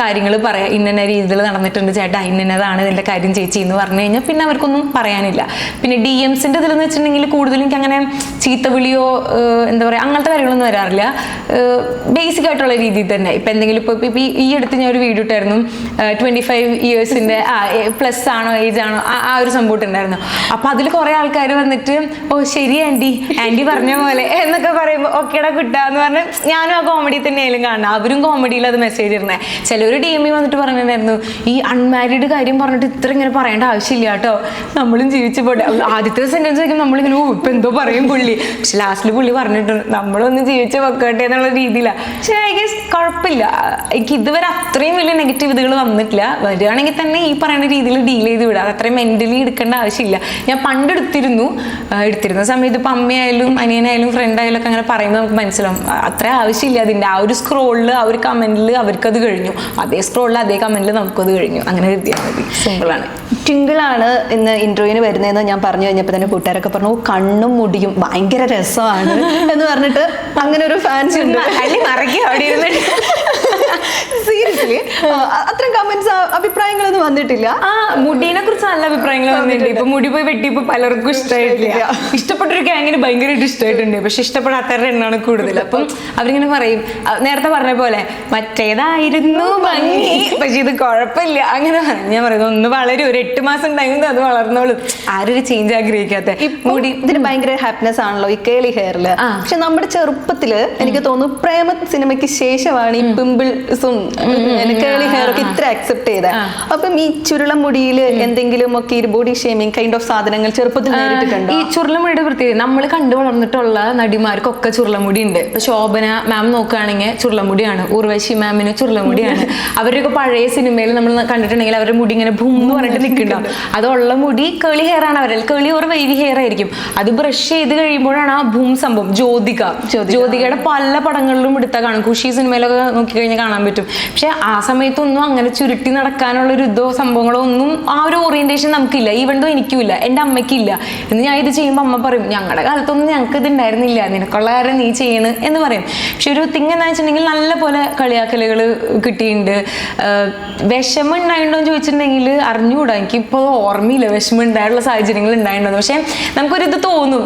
കാര്യങ്ങൾ പറയാം. ഇന്ന രീതിയിൽ നടന്നിട്ടുണ്ട് ചേട്ടാ, ഇന്നതാണ് ഇതിന്റെ കാര്യം ചേച്ചി എന്ന് പറഞ്ഞു കഴിഞ്ഞാൽ പിന്നെ അവർക്കൊന്നും പറയാനില്ല. പിന്നെ DMസിന്റെ ഇതിലെന്ന് വെച്ചിട്ടുണ്ടെങ്കിൽ കൂടുതലും എനിക്ക് അങ്ങനെ ചീത്ത വിളിയോ എന്താ പറയുക അങ്ങനത്തെ കാര്യങ്ങളൊന്നും വരാറില്ല. ബേസിക് ആയിട്ടുള്ള രീതിയിൽ തന്നെ. ഇപ്പം എന്തെങ്കിലും ഇപ്പോൾ ഈ അടുത്ത് ഞാൻ ഒരു വീഡിയോ ഇട്ടായിരുന്നു 25 ഇയേഴ്സിന്റെ പ്ലസ് ആണോ ഏജ് ആണോ ആ ഒരു സംഭവം ഉണ്ടായിരുന്നു. അപ്പൊ അതിൽ കുറെ ആൾക്കാർ വന്നിട്ട് ഓ ശരി ആന്റി പറഞ്ഞ പോലെ എന്നൊക്കെ പറയുമ്പോൾ ഓക്കേടാ കുട്ടാന്ന് പറഞ്ഞ് ഞാനും ആ കോമഡി തന്നെയായാലും കാണണം. അവരും കോമഡിയിൽ അത് മെസ്സേജ് ഇടുന്നേ. ചിലർ DM വന്നിട്ട് പറഞ്ഞിട്ടുണ്ടായിരുന്നു ഈ അൺമാരീഡ് കാര്യം പറഞ്ഞിട്ട് ഇത്ര ഇങ്ങനെ പറയേണ്ട ആവശ്യമില്ല കേട്ടോ, നമ്മളും ജീവിച്ചു പോട്ടെ. ആദ്യത്തെ സെന്റൻസ് വയ്ക്കും നമ്മളിങ്ങനെ ഓ ഇപ്പൊ എന്തോ പറയും പുള്ളി, പക്ഷെ ലാസ്റ്റിൽ പുള്ളി പറഞ്ഞിട്ടുണ്ട് നമ്മളൊന്ന് ജീവിച്ച് വെക്കട്ടെ എന്നുള്ള രീതിയിലാണ്. പക്ഷെ ഐ ഗസ് കുഴപ്പമില്ല, എനിക്ക് ഇതുവരെ അത്രയും വലിയ നെഗറ്റീവ് ഇതുകൾ വന്നിട്ടില്ല. വരികയാണെങ്കിൽ തന്നെ ഈ പറയുന്ന രീതിയിൽ ഡീൽ ചെയ്ത് വിടുക, അത് അത്രയും മെന്റലി എടുക്കേണ്ട ആവശ്യമില്ല. ഞാൻ പണ്ട് എടുത്തിരുന്ന സമയത്ത് ഇപ്പം അമ്മയായാലും അനിയനായാലും ഫ്രണ്ടായാലും ഒക്കെ അങ്ങനെ പറയുമ്പോൾ നമുക്ക് മനസ്സിലാവും അത്ര ആവശ്യമില്ല അതിൻ്റെ. ആ ഒരു സ്ക്രോളിൽ ആ ഒരു കമന്റിൽ അവർക്കത് കഴിഞ്ഞു, അതേ സ്ക്രോളിൽ അതേ കമന്റിൽ നമുക്കത് കഴിഞ്ഞു, അങ്ങനെ എഴുതിയാൽ മതി. സിമ്പിളാണ്. ട്വിങ്കിളാണ് ഇന്ന് ഇന്റർവ്യൂവിന് വരുന്നതെന്ന് ഞാൻ പറഞ്ഞു കഴിഞ്ഞപ്പോൾ തന്നെ കൂട്ടുകാരൊക്കെ പറഞ്ഞു കണ്ണും മുടിയും ഭയങ്കര രസമാണ് എന്ന് പറഞ്ഞിട്ട് അങ്ങനെ ഒരു ഫാൻസ് ഉണ്ട്. സീരിയസ്ലി അത്രയും കമന്റ്സ് അഭിപ്രായങ്ങളൊന്നും വന്നിട്ടില്ല. ആ മുടീനെ കുറിച്ച് നല്ല അഭിപ്രായങ്ങൾ വന്നിട്ടുണ്ട്. ഇപ്പൊ മുടി പോയി വെട്ടിയപ്പോ പലർക്കും ഇഷ്ടമായിട്ടില്ല. ഇഷ്ടപ്പെട്ടൊരു ഗ്യാങ്ങിന് ഭയങ്കരമായിട്ട് ഇഷ്ടമായിട്ടുണ്ട്, പക്ഷെ ഇഷ്ടപ്പെടാത്തവരുടെ എണ്ണമാണ് കൂടുതൽ. അപ്പം അവരിങ്ങനെ പറയും നേരത്തെ പറഞ്ഞ പോലെ മറ്റേതായിരുന്നു ഭംഗി, പക്ഷെ ഇത് കുഴപ്പമില്ല അങ്ങനെ പറയും. ഞാൻ പറയുന്നത് ഒന്ന് വളരെ ഒരു 8 മാസം ടൈം അത് വളർന്നോളും, ആരൊരു ചേഞ്ച് ആഗ്രഹിക്കാത്ത. മുടി ഇതിന് ഭയങ്കര ഹാപ്പിനെസ് ആണല്ലോ ഈ കേളി ഹെയറില്. പക്ഷെ നമ്മുടെ ചെറുപ്പത്തില് എനിക്ക് തോന്നുന്നു പ്രേമ സിനിമയ്ക്ക് ശേഷമാണ് ഈ പിമ്പിൾസും കേളി ഹെയർ ഒക്കെ ഇത്ര അക്സെപ്റ്റ് ചെയ്തത്. അപ്പം ഈ ചുരുളമുടിയിൽ എന്തെങ്കിലും ഒക്കെ ഈ ബോഡി ഷേമിങ് കൈൻഡ് ഓഫ് സാധനങ്ങൾ ചെറുപ്പത്തിൽ നേരിട്ടിട്ടുണ്ട്? ഈ ചുരുളമുടിയുടെ പ്രത്യേകത നമ്മൾ കണ്ടു വളർന്നിട്ടുള്ള നടിമാർക്കൊക്കെ ചുരുളമുടി ഉണ്ട്. ഇപ്പൊ ശോഭന മാം നോക്കുകയാണെങ്കിൽ ചുരുളമുടിയാണ്, ഉർവശി മാമിന് ചുരുളമുടിയാണ്. അവരൊക്കെ പഴയ സിനിമയിൽ നമ്മൾ കണ്ടിട്ടുണ്ടെങ്കിൽ അവരുടെ മുടി ഇങ്ങനെ ഭൂം എന്ന് പറഞ്ഞിട്ട് നിൽക്കുന്നുണ്ടാവും. അതുള്ള മുടി കേളി ഹെയർ ആണ് അവരിൽ, കേളി ഒരു വൈവി ഹെയർ ആയിരിക്കും. അത് ബ്രഷ് ചെയ്ത് കഴിയുമ്പോഴാണ് ആ ഭൂം സംഭവം. ജ്യോതികയുടെ പല പടങ്ങളിലും എടുത്താൽ കാണും, ഖുഷി സിനിമയിലൊക്കെ നോക്കിക്കഴിഞ്ഞാൽ കാണാൻ പറ്റും. പക്ഷെ ആ സമയത്തൊന്നും അങ്ങനെ ചുരുട്ടി നടക്കാനുള്ള ഒരു ഇതോ സംഭവങ്ങളോ ഒന്നും ആ ഒരു ഓറിയന്റേഷൻ നമുക്കില്ല. ഈവൻ ദോ എനിക്കുമില്ല, എൻ്റെ അമ്മയ്ക്കില്ല. എന്ന് ഞാൻ ഇത് ചെയ്യുമ്പോൾ അമ്മ പറയും ഞങ്ങളുടെ കാലത്തൊന്നും ഞങ്ങൾക്ക് ഇത് ഉണ്ടായിരുന്നില്ല, നിനക്കുള്ള കാര്യം നീ ചെയ്യണ് എന്ന് പറയും. പക്ഷെ ഒരു തിങ് എന്താ വെച്ചിട്ടുണ്ടെങ്കിൽ നല്ല പോലെ കളിയാക്കലുകൾ കിട്ടിയിട്ടുണ്ട്. വിഷമം ഉണ്ടായിട്ടുണ്ടോ എന്ന് ചോദിച്ചിട്ടുണ്ടെങ്കിൽ അറിഞ്ഞുകൂടാ, എനിക്കിപ്പോൾ ഓർമ്മയില്ല വിഷമം ഉണ്ടായിട്ടുള്ള സാഹചര്യങ്ങൾ ഉണ്ടായിട്ടുണ്ടോ. പക്ഷെ നമുക്കൊരിത് തോന്നും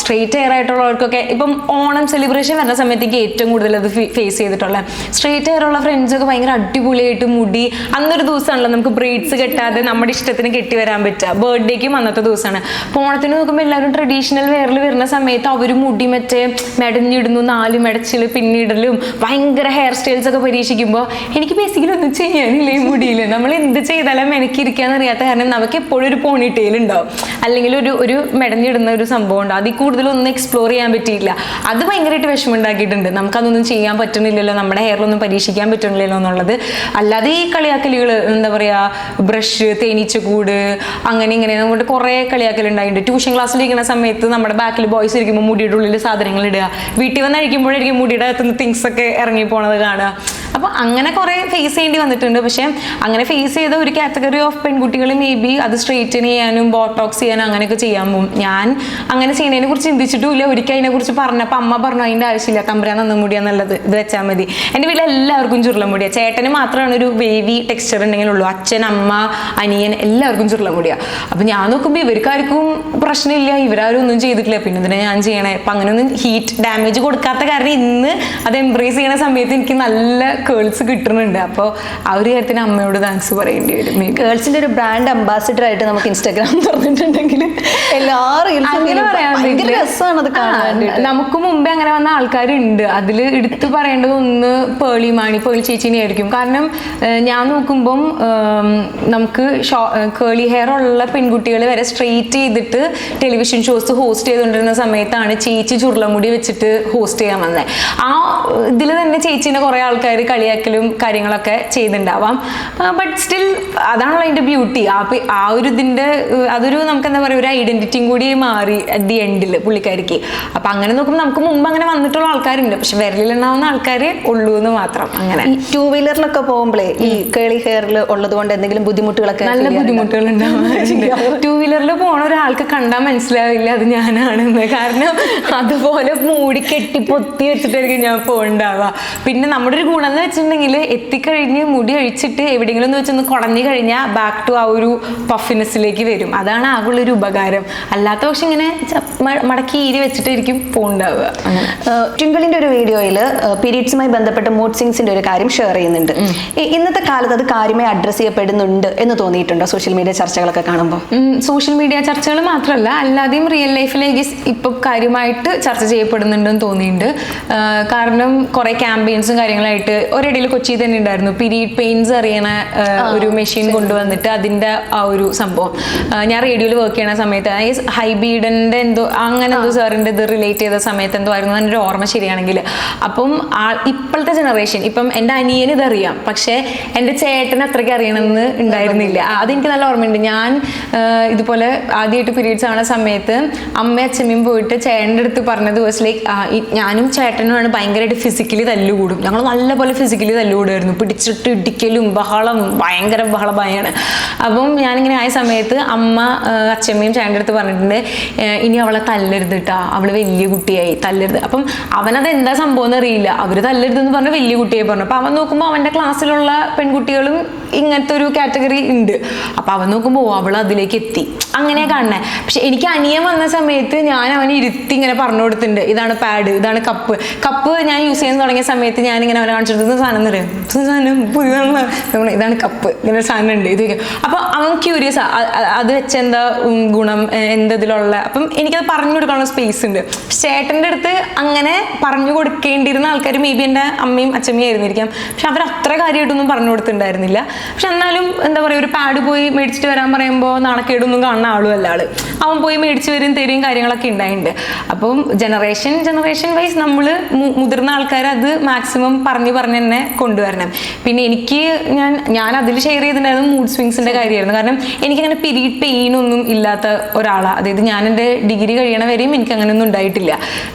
സ്ട്രെയിറ്റ് ഹെയർ ആയിട്ടുള്ളവർക്കൊക്കെ. ഇപ്പം ഓണം സെലിബ്രേഷൻ വരുന്ന സമയത്തേക്ക് ഏറ്റവും കൂടുതൽ അത് ഫേസ് ചെയ്തിട്ടുള്ള സ്ട്രെയിറ്റ് ഹെയർ ഉള്ള ഫ്രണ്ട്സൊക്കെ ഭയങ്കര അടിപൊളിയായിട്ട് മുടി, അന്നൊരു ദിവസമാണല്ലോ നമുക്ക് ബ്രൈഡ്സ് കെട്ടാതെ നമ്മുടെ ഇഷ്ടത്തിന് കെട്ടി വരാൻ പറ്റുക. ബർത്ത്ഡേക്കും അന്നത്തെ ദിവസമാണ്. അപ്പോൾ ഓണത്തിന് നോക്കുമ്പോൾ എല്ലാവരും ട്രഡീഷണൽ വെയറിൽ വരുന്ന സമയത്ത് അവർ മുടി മറ്റേ മെടഞ്ഞിടുന്നു, 4 മെടച്ചിൽ പിന്നിടലും ഭയങ്കര ഹെയർ സ്റ്റൈൽസ് ഒക്കെ പരീക്ഷിക്കുമ്പോൾ എനിക്ക് ബേസിക്കലി ഒന്നും ചെയ്യാനില്ല ഈ മുടിയിൽ. നമ്മൾ എന്ത് ചെയ്താലും എനിക്കിരിക്കാന്ന് അറിയാത്ത കാരണം നമുക്ക് എപ്പോഴും ഒരു പോണിറ്റെയിൽ ഉണ്ടാവും, അല്ലെങ്കിൽ ഒരു മെടഞ്ഞിടുന്ന ഒരു സംഭവം ഉണ്ടാവും. അതിൽ കൂടുതലൊന്നും എക്സ്പ്ലോർ ചെയ്യാൻ പറ്റിയില്ല. അത് ഭയങ്കരമായിട്ട് വിഷമം ഉണ്ടാക്കിയിട്ടുണ്ട്. നമുക്കതൊന്നും ചെയ്യാൻ പറ്റുന്നില്ലല്ലോ, നമ്മുടെ ഹെയറിലൊന്നും പരീക്ഷിക്കാൻ പറ്റുന്നില്ലല്ലോ എന്നുള്ളത്. അല്ലാതെ ഈ കളിയാക്കലുകൾ, എന്താ പറയുക, ബ്രഷ്, തേനീച്ചക്കൂട്, അങ്ങനെ ഇങ്ങനെ നമ്മുടെ കുറേ കളിയാക്കൽ ഉണ്ടായിട്ടുണ്ട്. ട്യൂഷൻ ക്ലാസ്സിലിരിക്കുന്ന സമയത്ത് നമ്മുടെ ബാക്കിൽ ബോയ്സ് ഇരിക്കുമ്പോൾ മുടിയുടെ ഉള്ളിൽ സാധനങ്ങൾ ഇടുക, വീട്ടിൽ വന്ന് അഴിക്കുമ്പോഴായിരിക്കും മുടിയുടെ അകത്തുനിന്ന് തിങ്സ് ഒക്കെ ഇറങ്ങി പോണത് കാണുക. അപ്പോൾ അങ്ങനെ കുറേ ഫേസ് ചെയ്യേണ്ടി വന്നിട്ടുണ്ട്. പക്ഷേ അങ്ങനെ ഫേസ് ചെയ്ത ഒരു കാറ്റഗറി ഓഫ് പെൺകുട്ടികൾ മേ ബി അത് സ്ട്രെയിറ്റൻ ചെയ്യാനും ബോട്ടോക്സ് ചെയ്യാനും അങ്ങനെയൊക്കെ ചെയ്യാൻ പോകും. ഞാൻ അങ്ങനെ ചെയ്യുന്നതിനെ കുറിച്ച് ചിന്തിച്ചിട്ടുമില്ല. ഒരിക്കൽ അതിനെക്കുറിച്ച് പറഞ്ഞപ്പോൾ അമ്മ പറഞ്ഞു അതിൻ്റെ ആവശ്യമില്ല, തമ്പുരാൻ നന്ന മുടിയാന്നുള്ളത്, ഇത് വെച്ചാൽ മതി. എൻ്റെ വീട്ടിൽ എല്ലാവർക്കും ചുരുള മുടിയാണ്. ചേട്ടന് മാത്രമാണ് ഒരു വേവി ടെക്സ്ചർ ഉണ്ടെങ്കിലുള്ളൂ. അച്ഛൻ, അമ്മ, അനിയൻ എല്ലാവർക്കും ചുരുള മുടിയാണ്. അപ്പം ഞാൻ നോക്കുമ്പോൾ ഇവർക്കാർക്കും പ്രശ്നമില്ല, ഇവരാരും ഒന്നും ചെയ്തിട്ടില്ല, പിന്നെ ഇതിനെ ഞാൻ ചെയ്യണേ. അപ്പം അങ്ങനെയൊന്നും ഹീറ്റ് ഡാമേജ് കൊടുക്കാത്ത കാരണം ഇന്ന് അത് എംബ്രേസ് ചെയ്യുന്ന സമയത്ത് എനിക്ക് നല്ല കേൾസ് കിട്ടുന്നുണ്ട്. അപ്പോൾ ആ ഒരു കാര്യത്തിന് അമ്മയോട് താങ്ക്സ് പറയേണ്ടി വരും. ഗേൾസിന്റെ ഒരു ബ്രാൻഡ് അംബാസിഡർ ആയിട്ട് നമുക്ക് ഇൻസ്റ്റാഗ്രാം തുറന്നിട്ടുണ്ടെങ്കിൽ രസമാണ് അത് കാണാൻ. നമുക്ക് മുമ്പേ അങ്ങനെ വന്ന ആൾക്കാരുണ്ട്. അതിൽ എടുത്തു പറയേണ്ടത് ഒന്ന് പേളി ചേച്ചീനെ ആയിരിക്കും. കാരണം ഞാൻ നോക്കുമ്പം നമുക്ക് കേളി ഹെയർ ഉള്ള പെൺകുട്ടികൾ വരെ സ്ട്രെയിറ്റ് ചെയ്തിട്ട് ടെലിവിഷൻ ഷോസ് ഹോസ്റ്റ് ചെയ്തുകൊണ്ടിരുന്ന സമയത്താണ് ചേച്ചി ചുരുളമുടി വെച്ചിട്ട് ഹോസ്റ്റ് ചെയ്യാൻ വന്നത്. ആ ഇതിൽ തന്നെ ചേച്ചീനെ കുറെ ആൾക്കാർ കളിയാക്കലും കാര്യങ്ങളൊക്കെ ചെയ്തിട്ടുണ്ടാവാം. ബട്ട് സ്റ്റിൽ അതാണല്ലോ അതിൻ്റെ ബ്യൂട്ടി. ആ ഒരു ഇതിൻ്റെ അതൊരു നമുക്ക് എന്താ പറയുക, ഒരു ഐഡന്റിറ്റിയും കൂടി മാറി അറ്റ് ദി എൻഡിൽ പുള്ളിക്കാരിക്ക്. അപ്പം അങ്ങനെ നോക്കുമ്പോൾ നമുക്ക് മുമ്പ് അങ്ങനെ വന്നിട്ടുള്ള ആൾക്കാരുണ്ട്, പക്ഷെ വിരലിലുണ്ടാവുന്ന ആൾക്കാർ ഉള്ളൂ എന്ന് മാത്രം. അങ്ങനെ ഈ 2 വീലറിലൊക്കെ പോകുമ്പോഴേ ഈ കേളി ഹെയറിൽ ഉള്ളത് കൊണ്ട് എന്തെങ്കിലും ബുദ്ധിമുട്ടുകളൊക്കെ? നല്ല ബുദ്ധിമുട്ടുകൾ ഉണ്ടാവാറുണ്ട്. 2 വീലറിൽ പോണ ഒരാൾക്ക് കണ്ടാൽ മനസ്സിലാവില്ല അത് ഞാനാണെന്ന്. കാരണം അതുപോലെ മൂടി കെട്ടി പൊത്തി വെച്ചിട്ടായിരിക്കും ഞാൻ പോകണ്ടാവുക. പിന്നെ നമ്മുടെ ഒരു ഗുണം എന്ന് വെച്ചിട്ടുണ്ടെങ്കിൽ എത്തിക്കഴിഞ്ഞ് മുടി അഴിച്ചിട്ട് എവിടെയെങ്കിലും ഒന്ന് വെച്ചൊന്ന് കുടഞ്ഞു കഴിഞ്ഞാൽ ബാക്ക് ടു ആ ഒരു പഫിനെസ്സിലേക്ക് വരും. അതാണ് ആകുള്ളൊരു ഉപകാരം. അല്ലാത്ത പക്ഷെ ഇങ്ങനെ മടക്കി ഈരി വെച്ചിട്ടായിരിക്കും പോകണ്ടാവുക. ട്വിങ്കിളിന്റെ ഒരു വീഡിയോയിൽ പീരീഡ്സുമായി ബന്ധപ്പെട്ട മൂഡ് സ്വിങ്സിന്റെ ഒരു കാര്യം ഷെയർ ചെയ്യുന്നുണ്ട്. ഇന്നത്തെ കാലത്ത് അത് കാര്യമായി അഡ്രസ് ചെയ്യപ്പെടുന്നുണ്ട് എന്ന് തോന്നിയിട്ടുണ്ടോ സോഷ്യൽ മീഡിയ ചർച്ചകളൊക്കെ കാണുമ്പോൾ? സോഷ്യൽ മീഡിയ ചർച്ചകൾ മാത്രമല്ല, അല്ലാതെയും റിയൽ ലൈഫിലേക്ക് ഇപ്പം കാര്യമായിട്ട് ചർച്ച ചെയ്യപ്പെടുന്നുണ്ടെന്ന് തോന്നിയിട്ടുണ്ട്. കാരണം കുറെ ക്യാമ്പയിൻസും കാര്യങ്ങളായിട്ട് ഒരിടയിൽ കൊച്ചിയിൽ തന്നെ ഉണ്ടായിരുന്നു. പീരീഡ് പെയിൻസ് അറിയണ ഒരു മെഷീൻ കൊണ്ടുവന്നിട്ട് അതിൻ്റെ ആ ഒരു സംഭവം ഞാൻ റേഡിയോയിൽ വർക്ക് ചെയ്യണ സമയത്ത് ഹൈബീഡൻ്റെ അങ്ങനെ എന്തോ സാറിൻ്റെ ഇത് റിലേറ്റ് ചെയ്ത സമയത്ത് എന്തോ ആയിരുന്നു എൻ്റെ ഓർമ്മ ശരിയാണെങ്കിൽ. അപ്പം ഇപ്പോഴത്തെ ജനറേഷൻ, ഇപ്പം എൻ്റെ അനിയന് ഇതറിയാം, പക്ഷേ എൻ്റെ ചേട്ടന് അത്രയ്ക്ക് അറിയണമെന്ന് ഉണ്ടായിരുന്നില്ല. അതെനിക്ക് നല്ല ഓർമ്മയുണ്ട്. ഞാൻ ഇതുപോലെ ആദ്യമായിട്ട് പീരീഡ്സ് ആവുന്ന സമയത്ത് അമ്മയും അച്ഛമ്മയും പോയിട്ട് ചേട്ടൻ്റെ അടുത്ത് പറഞ്ഞത് വാസ് ലൈക്ക്, ഞാനും ചേട്ടനുമാണ് ഭയങ്കരമായിട്ട് ഫിസിക്കലി തല്ലുകൂടും. ഞങ്ങൾ നല്ലപോലെ ഫിസിക്കലി തല്ലുകൂടുമായിരുന്നു. പിടിച്ചിട്ട് ഇടിക്കലും ബഹളം, ഭയങ്കര ബഹളമായാണ്. അപ്പം ഞാനിങ്ങനെ ആയ സമയത്ത് അമ്മ അച്ഛമ്മയും ചേട്ടൻ്റെ അടുത്ത് പറഞ്ഞിട്ടുണ്ട്, ഇനി അവളെ തല്ലരുത് കേട്ടോ, അവള് വലിയ കുട്ടിയായി, തല്ലരുത്. അപ്പം അവനത് എന്താ സംഭവം എന്ന് അറിയില്ല. അവർ തല്ലരുതെന്ന് പറഞ്ഞ് വലിയ കുട്ടിയായി പറഞ്ഞു. അപ്പം അവൻ നോക്കുമ്പോൾ അവൻ്റെ ക്ലാസ്സിലുള്ള പെൺകുട്ടികളും ഇങ്ങനത്തെ ഒരു കാറ്റഗറി ഉണ്ട്. അപ്പം അവൻ നോക്കുമ്പോൾ അവൾ അതിലേക്ക് എത്തി, അങ്ങനെയാ കാണണേ. പക്ഷെ എനിക്ക് അനിയൻ വന്ന സമയത്ത് ഞാൻ അവനെ ഇരുത്തി ഇങ്ങനെ പറഞ്ഞു കൊടുത്തിട്ടുണ്ട്, ഇതാണ് പാഡ്, ഇതാണ് കപ്പ് ഞാൻ യൂസ് ചെയ്യാൻ തുടങ്ങിയ സമയത്ത് ഞാനിങ്ങനെ അവനെ കാണിച്ചെടുത്ത സാധനം തരും, സാധനം പുതിയതാണല്ലോ, ഇതാണ് കപ്പ്, ഇങ്ങനെ ഒരു സാധനം ഉണ്ട് ഇത്. അപ്പോൾ അവൻ ക്യൂരിയസ്, അത് വെച്ചെന്താ ഗുണം, എന്തതിലുള്ള. അപ്പം എനിക്കത് പറഞ്ഞു കൊടുക്കാനുള്ള സ്പേസ് ഉണ്ട്. ചേട്ടൻ്റെ അടുത്ത് അങ്ങനെ പറഞ്ഞു കൊടുക്കേണ്ടിയിരുന്ന ആൾക്കാർ മേ ബി എൻ്റെ അമ്മയും അച്ഛമ്മയും ആയിരുന്നിരിക്കാം. പക്ഷെ അവർ അത്ര കാര്യമായിട്ടൊന്നും പറഞ്ഞു കൊടുത്തിട്ടുണ്ടായിരുന്നില്ല. പക്ഷെ എന്നാലും എന്താ പറയുക, ഒരു പാഡ് പോയി മേടിച്ചിട്ട് വരാൻ പറയുമ്പോൾ നാണക്കേടൊന്നും കാണുന്ന ആളുമല്ല ആള്. അവൻ പോയി മേടിച്ച് വരും, തരും, കാര്യങ്ങളൊക്കെ ഉണ്ടായിട്ടുണ്ട്. അപ്പം ജനറേഷൻ വൈസ് നമ്മൾ മുതിർന്ന ആൾക്കാർ അത് മാക്സിമം പറഞ്ഞ് തന്നെ കൊണ്ടുവരണം. പിന്നെ എനിക്ക് ഞാൻ അതിൽ ഷെയർ ചെയ്തിട്ടുണ്ടായിരുന്നു മൂഡ് സ്വിങ്സിൻ്റെ കാര്യമായിരുന്നു. കാരണം എനിക്കങ്ങനെ പീരീഡ് പെയിൻ ഒന്നും ഇല്ലാത്ത ഒരാളാണ്. അതായത് ഞാൻ എൻ്റെ ഡിഗ്രി കഴിയണ വരെയും എനിക്ക് അങ്ങനെയൊന്നും ഉണ്ടായിട്ടില്ല.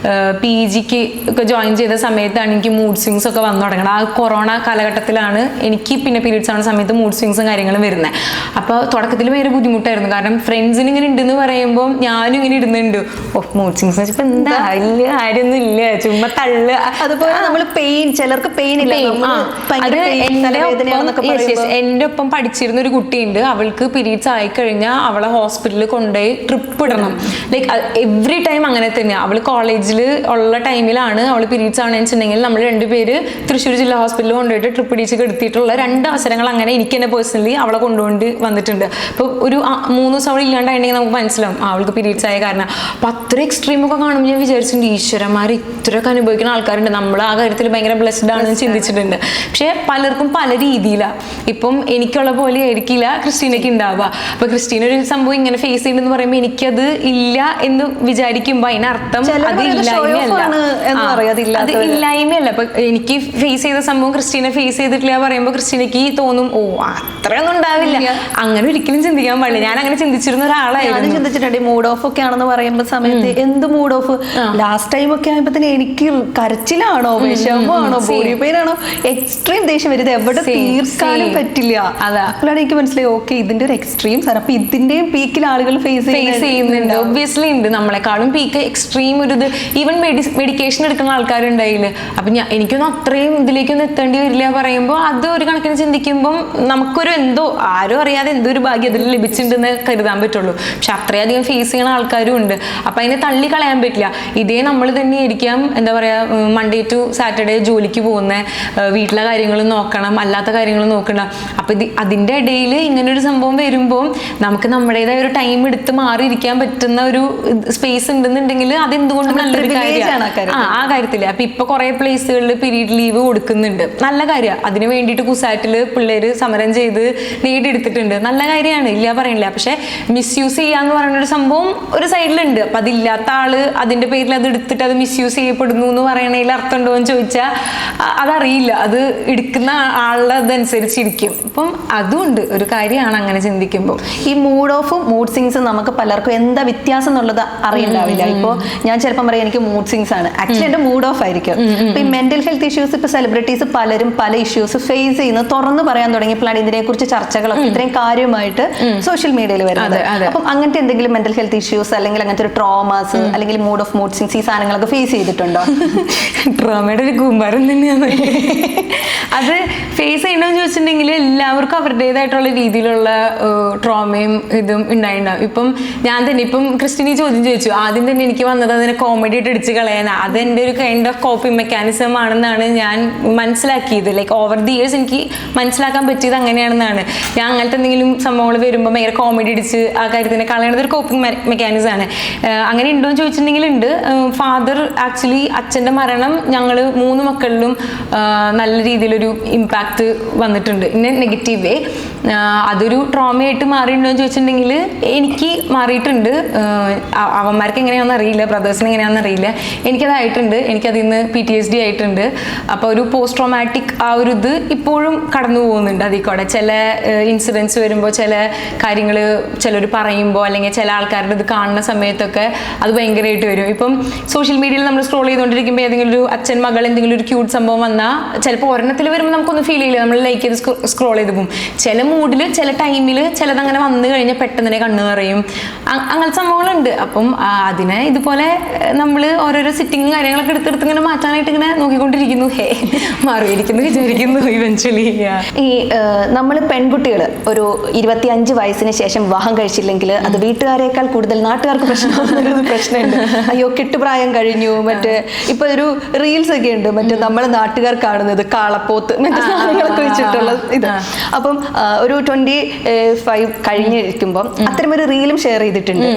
PG ഒക്കെ ജോയിൻ ചെയ്ത സമയത്താണ് എനിക്ക് മൂഡ് സ്വിങ്സ് ഒക്കെ വന്നു തുടങ്ങണം. ആ കൊറോണ കാലഘട്ടത്തിലാണ് എനിക്ക് പിന്നെ പീരീഡ്സ് ആവുന്ന സമയത്ത് മൂഡ് സ്വിങ്സും കാര്യങ്ങളും വരുന്നത്. അപ്പോൾ തുടക്കത്തിൽ ഭയങ്കര ബുദ്ധിമുട്ടായിരുന്നു. കാരണം ഫ്രണ്ട്സിന് ഇങ്ങനെ ഉണ്ടെന്ന് പറയുമ്പോൾ ഞാനും ഇങ്ങനെ ഇടുന്നുണ്ട്, മൂഡ് സ്വിങ്സ് വെച്ചപ്പോൾ എന്താ, കാര്യമൊന്നും ഇല്ല, ചുമ്മാ തള്ളു. അതുപോലെ നമ്മൾ ചിലർക്ക് പെയിൻ ഇല്ല, എന്റെ ഒപ്പം പഠിച്ചിരുന്ന ഒരു കുട്ടിയുണ്ട്, അവൾക്ക് പീരീഡ്സ് ആയി കഴിഞ്ഞാൽ അവളെ ഹോസ്പിറ്റലിൽ കൊണ്ടുപോയി ട്രിപ്പ് ഇടണം. ലൈക്ക് എവറി ടൈം അങ്ങനെ തന്നെയാണ്. അവൾ കോളേജിൽ ഉള്ള ടൈമിലാണ് അവൾ പീരീഡ്സ് ആണെന്ന് വെച്ചിട്ടുണ്ടെങ്കിൽ നമ്മൾ രണ്ടുപേര് തൃശ്ശൂർ ജില്ലാ ഹോസ്പിറ്റലിൽ കൊണ്ടുപോയിട്ട് ട്രിപ്പ് ഇടിച്ച് കെടുത്തിയിട്ടുള്ള 2 അവസരങ്ങൾ അങ്ങനെ എനിക്ക് തന്നെ പേഴ്സണലി അവളെ കൊണ്ടുകൊണ്ട് വന്നിട്ടുണ്ട്. അപ്പോൾ ഒരു 3 ദിവസം അവൾ ഇല്ലാണ്ടായിട്ടുണ്ടെങ്കിൽ നമുക്ക് മനസ്സിലാവും അവൾക്ക് പീരീഡ്സ് ആയ കാരണം. അപ്പം അത്ര എക്സ്ട്രീം ഒക്കെ കാണുമ്പോൾ ഞാൻ വിചാരിച്ചിട്ടുണ്ട് ഈശ്വരന്മാർ ഇത്രയൊക്കെ അനുഭവിക്കുന്ന ആൾക്കാരുണ്ട്, നമ്മൾ ആ കാര്യത്തിൽ ഭയങ്കര ബ്ലെസ്ഡ് ആണെന്ന് ചിന്തിച്ചിട്ടുണ്ട്. പക്ഷെ പലർക്കും പല രീതിയിലാണ്. ഇപ്പം എനിക്കുള്ള പോലെ ആയിരിക്കില്ല ക്രിസ്റ്റീനയ്ക്ക് ഉണ്ടാവുക. അപ്പൊ ക്രിസ്റ്റീന ഒരു സംഭവം ഇങ്ങനെ ഫേസ് ചെയ്യുന്നെന്ന് പറയുമ്പോൾ എനിക്കത് ഇല്ല എന്ന് വിചാരിക്കുമ്പോൾ അതിനർത്ഥം അത് ഇല്ലായ്മയല്ല. അപ്പൊ എനിക്ക് ഫേസ് ചെയ്ത സംഭവം ക്രിസ്റ്റീന ഫേസ് ചെയ്തിട്ടില്ല പറയുമ്പോൾ ക്രിസ്റ്റീനയ്ക്ക് തോന്നും ഓ അത്രയൊന്നും ഉണ്ടാവില്ല. അങ്ങനെ ഒരിക്കലും ചിന്തിക്കാൻ പാടില്ല. ഞാൻ അങ്ങനെ ചിന്തിച്ചിരുന്ന ഒരാളായിരുന്നു. ചിന്തിച്ചിട്ടുണ്ട് മൂഡ് ഓഫ് ഒക്കെ ആണെന്ന് പറയുമ്പോൾ സമയത്ത് എന്ത് മൂഡ് ഓഫ്. ലാസ്റ്റ് ടൈം ഒക്കെ ആയപ്പോ തന്നെ എനിക്ക് കരച്ചിലാണോ വിഷമമാണോ ബോഡി പെയിൻ ആണോ എക്സ്ട്രീം ദേഷ്യം വരുന്നത് എവിടെ തീർക്കാനും പറ്റില്ല. അപ്പോഴാണ് എനിക്ക് മനസ്സിലായി ഓക്കെ ഇതിന്റെ ഒരു എക്സ്ട്രീം സാധനം. അപ്പൊ ഇതിന്റെയും പീക്കിൽ ആളുകൾ ഫേസ് ചെയ്യുന്നുണ്ട്. ഒബ്വിയസ്ലി ഉണ്ട്. നമ്മളെക്കാളും പീക്ക് എക്സ്ട്രീം ഒരു ഇത് ഈവൻ മെഡിക്കേഷൻ എടുക്കുന്ന ആൾക്കാരുണ്ടായില്ല. അപ്പൊ എനിക്കൊന്നും അത്രയും ഇതിലേക്കൊന്നും എത്തേണ്ടി വരില്ല പറയുമ്പോൾ അത് ഒരു കണക്കിന് ചിന്തിക്കുമ്പോൾ നമുക്കൊരു എന്തോ ആരും അറിയാതെ എന്തോ ഒരു ഭാഗ്യം അതിൽ ലഭിച്ചിട്ടുണ്ടെന്ന് കരുതാൻ പറ്റുള്ളൂ. പക്ഷെ അത്രയധികം ഫേസ് ചെയ്യുന്ന ആൾക്കാരും ഉണ്ട്. അപ്പൊ അതിനെ തള്ളി കളയാൻ പറ്റില്ല. ഇതേ നമ്മൾ തന്നെ ആയിരിക്കാം എന്താ പറയാ മൺഡേ ടു സാറ്റർഡേ ജോലിക്ക് പോകുന്ന, വീട്ടിലെ കാര്യങ്ങൾ നോക്കണം, അല്ലാത്ത കാര്യങ്ങൾ നോക്കണം. അപ്പൊ അതിന്റെ ഇടയിൽ ഇങ്ങനൊരു സംഭവം വരുമ്പോൾ നമുക്ക് നമ്മുടേതായ ഒരു ടൈം എടുത്ത് മാറിയിരിക്കാൻ പറ്റുന്ന ഒരു സ്പേസ് ഉണ്ടെന്നുണ്ടെങ്കിൽ അതെന്തുകൊണ്ടും നല്ലൊരു കാര്യമാണ് ആ കാര്യത്തില്. അപ്പൊ ഇപ്പൊ കുറെ പ്ലേസുകളിൽ പീരീഡ് ലീവ് കൊടുക്കുന്നുണ്ട്. നല്ല കാര്യമാണ്. അതിന് വേണ്ടിയിട്ട് കുസാറ്റില് പിള്ളേര് സമരം ചെയ്ത് നേടിയെടുത്തിട്ടുണ്ട്. നല്ല കാര്യമാണ്, ഇല്ല പറയണില്ല. പക്ഷെ മിസ്യൂസ് ചെയ്യാന്ന് പറയുന്ന ഒരു സംഭവം ഒരു സൈഡിലുണ്ട്. അപ്പൊ അതില്ലാത്ത ആള് അതിന്റെ പേരിൽ അത് എടുത്തിട്ട് അത് മിസ്യൂസ് ചെയ്യപ്പെടുന്നു എന്ന് പറയണതിൽ അർത്ഥം ഉണ്ടോ എന്ന് ചോദിച്ചാൽ അതറിയില്ല. അത് എടുക്കുന്ന ആളുടെ അതനുസരിച്ചിരിക്കും. അപ്പം അതുകൊണ്ട് ഒരു കാര്യമാണ് അങ്ങനെ ചിന്തിക്കുമ്പോൾ. ഈ മൂഡ് ഓഫും മൂഡ് സിങ്സും നമുക്ക് പലർക്കും എന്താ വ്യത്യാസം എന്നുള്ളത് അറിയണ്ടാവില്ല. ഇപ്പോൾ ഞാൻ ചിലപ്പം പറയാം എനിക്ക് മൂഡ് സിങ്സ് ആണ്, ആക്ച്വലി എന്റെ മൂഡ് ഓഫ് ആയിരിക്കും. ഇപ്പൊ ഈ മെന്റൽ ഹെൽത്ത് ഇഷ്യൂസ് ഇപ്പൊ സെലിബ്രിറ്റീസ് പലരും പല ഇഷ്യൂസ് ഫേസ് ചെയ്യുന്നത് തുറന്ന് പറയാൻ തുടങ്ങിയപ്പോഴാണ് ഇതിനെക്കുറിച്ച് ചർച്ചകളൊക്കെ ഇത്രയും കാര്യമായിട്ട് സോഷ്യൽ മീഡിയയിൽ വരുന്നത്. അപ്പം അങ്ങനത്തെ എന്തെങ്കിലും മെന്റൽ ഹെൽത്ത് ഇഷ്യൂസ് അല്ലെങ്കിൽ അങ്ങനത്തെ ഒരു ട്രോമാസ് അല്ലെങ്കിൽ മൂഡ് ഓഫ് മൂഡ് സിങ്സ് ഈ സാധനങ്ങളൊക്കെ ഫേസ് ചെയ്തിട്ടുണ്ടോ? ട്രോമയുടെ ഒരു കൂമ്പാരം തന്നെയാണ് അത്. ഫേസ് ചെയ്യണമെന്ന് ചോദിച്ചിട്ടുണ്ടെങ്കിൽ എല്ലാവർക്കും അവരുടേതായിട്ടുള്ള രീതിയിലുള്ള ട്രോമയും ഇതും ഉണ്ടായിട്ടുണ്ടാവും. ഇപ്പം ഞാൻ തന്നെ ഇപ്പം ക്രിസ്റ്റീനി ചോദ്യം ചോദിച്ചു, ആദ്യം തന്നെ എനിക്ക് വന്നത് അതിനെ കോമഡി ആയിട്ട് അടിച്ച് കളയാനാ. അതെൻ്റെ ഒരു കൈൻഡ് ഓഫ് കോപ്പിംഗ് മെക്കാനിസം ആണെന്നാണ് ഞാൻ മനസ്സിലാക്കിയത്. ലൈക്ക് ഓവർ ദി ഇയേഴ്സ് എനിക്ക് മനസ്സിലാക്കാൻ പറ്റിയത് അങ്ങനെയാണെന്നാണ്. ഞാൻ അങ്ങനത്തെ എന്തെങ്കിലും സംഭവങ്ങൾ വരുമ്പോൾ ഭയങ്കര കോമഡി അടിച്ച് ആ കാര്യത്തിനെ കളയണത് ഒരു കോപ്പിംഗ് മെക്കാനിസം ആണ്. അങ്ങനെ ഉണ്ടോ എന്ന് ചോദിച്ചിട്ടുണ്ടെങ്കിൽ ഉണ്ട്. ഫാദർ ആക്ച്വലി അച്ഛൻ്റെ മരണം ഞങ്ങൾ 3 മക്കളിലും നല്ല രീതിയിലൊരു ഇമ്പാക്റ്റ് വന്നിട്ടുണ്ട് ഇൻ എ നെഗറ്റീവ് വേ. അതൊരു ട്രോമയായിട്ട് മാറിയിട്ടുണ്ടോ എന്ന് ചോദിച്ചിട്ടുണ്ടെങ്കിൽ എനിക്ക് മാറിയിട്ടുണ്ട്. അവന്മാർക്ക് എങ്ങനെയാണെന്ന് അറിയില്ല, ബ്രദേഴ്സിന് എങ്ങനെയാണെന്ന് അറിയില്ല. എനിക്കതായിട്ടുണ്ട്. എനിക്കതിൽ നിന്ന് PTSD ആയിട്ടുണ്ട്. അപ്പോൾ ഒരു പോസ്റ്റ് ട്രോമാറ്റിക് ആ ഒരു ഇത് ഇപ്പോഴും കടന്നു പോകുന്നുണ്ട്. അതിൽ കൂടെ ചില ഇൻസിഡൻസ് വരുമ്പോൾ ചില കാര്യങ്ങൾ ചിലർ പറയുമ്പോൾ അല്ലെങ്കിൽ ചില ആൾക്കാരുടെ ഇത് കാണുന്ന സമയത്തൊക്കെ അത് ഭയങ്കരമായിട്ട് വരും. ഇപ്പം സോഷ്യൽ മീഡിയയിൽ നമ്മൾ സ്ക്രോൾ ചെയ്തുകൊണ്ടിരിക്കുമ്പോൾ ഏതെങ്കിലും ഒരു അച്ഛൻ മകൾ എന്തെങ്കിലും ഒരു ക്യൂട്ട് സംഭവം വന്നാൽ ചിലപ്പോൾ ഒരെണ്ണത്തിൽ വരുമ്പോൾ നമുക്കൊന്നും ഫീൽ ചെയ്യില്ല, നമ്മൾ ലൈക്ക് ചെയ്ത് സ്ക്രോൾ ചെയ്ത് പോകും. ചില മൂഡിൽ ചില ടൈമിൽ ചിലതങ്ങനെ വന്നു കഴിഞ്ഞാൽ പെട്ടെന്ന് തന്നെ കണ്ണു നിറയും. അങ്ങനത്തെ സംഭവങ്ങളുണ്ട്. അപ്പം അതിനെ ഇതുപോലെ നമ്മൾ ഓരോരോ സിറ്റിങ്ങും കാര്യങ്ങളൊക്കെ എടുത്തെടുത്ത് ഇങ്ങനെ മാറ്റാനായിട്ട് ഇങ്ങനെ നോക്കിക്കൊണ്ടിരിക്കുന്നു. മാറിയിരിക്കുന്നു വിചാരിക്കുന്നു ഇവൻച്വലി. ഈ നമ്മൾ പെൺകുട്ടികൾ ഒരു 25 വയസ്സിന് ശേഷം വിവാഹം കഴിച്ചില്ലെങ്കിൽ അത് വീട്ടുകാരേക്കാൾ കൂടുതൽ നാട്ടുകാർക്ക് പ്രശ്നമുണ്ട്. അയ്യോ കെട്ടുപ്രായം കഴിഞ്ഞു, മറ്റേ ഇപ്പൊ ഒരു റീൽസ് ഒക്കെ ഉണ്ട്, മറ്റേ നമ്മളെ നാട്ടുകാർ കാണുന്നത് കാളപ്പോത്ത് മറ്റു സാധനങ്ങളൊക്കെ വെച്ചിട്ടുള്ള ഇത്. അപ്പം ഒരു 25 കഴിഞ്ഞിരിക്കുമ്പോൾ അത്തരമൊരു റീലും ഷെയർ ചെയ്തിട്ടുണ്ട്.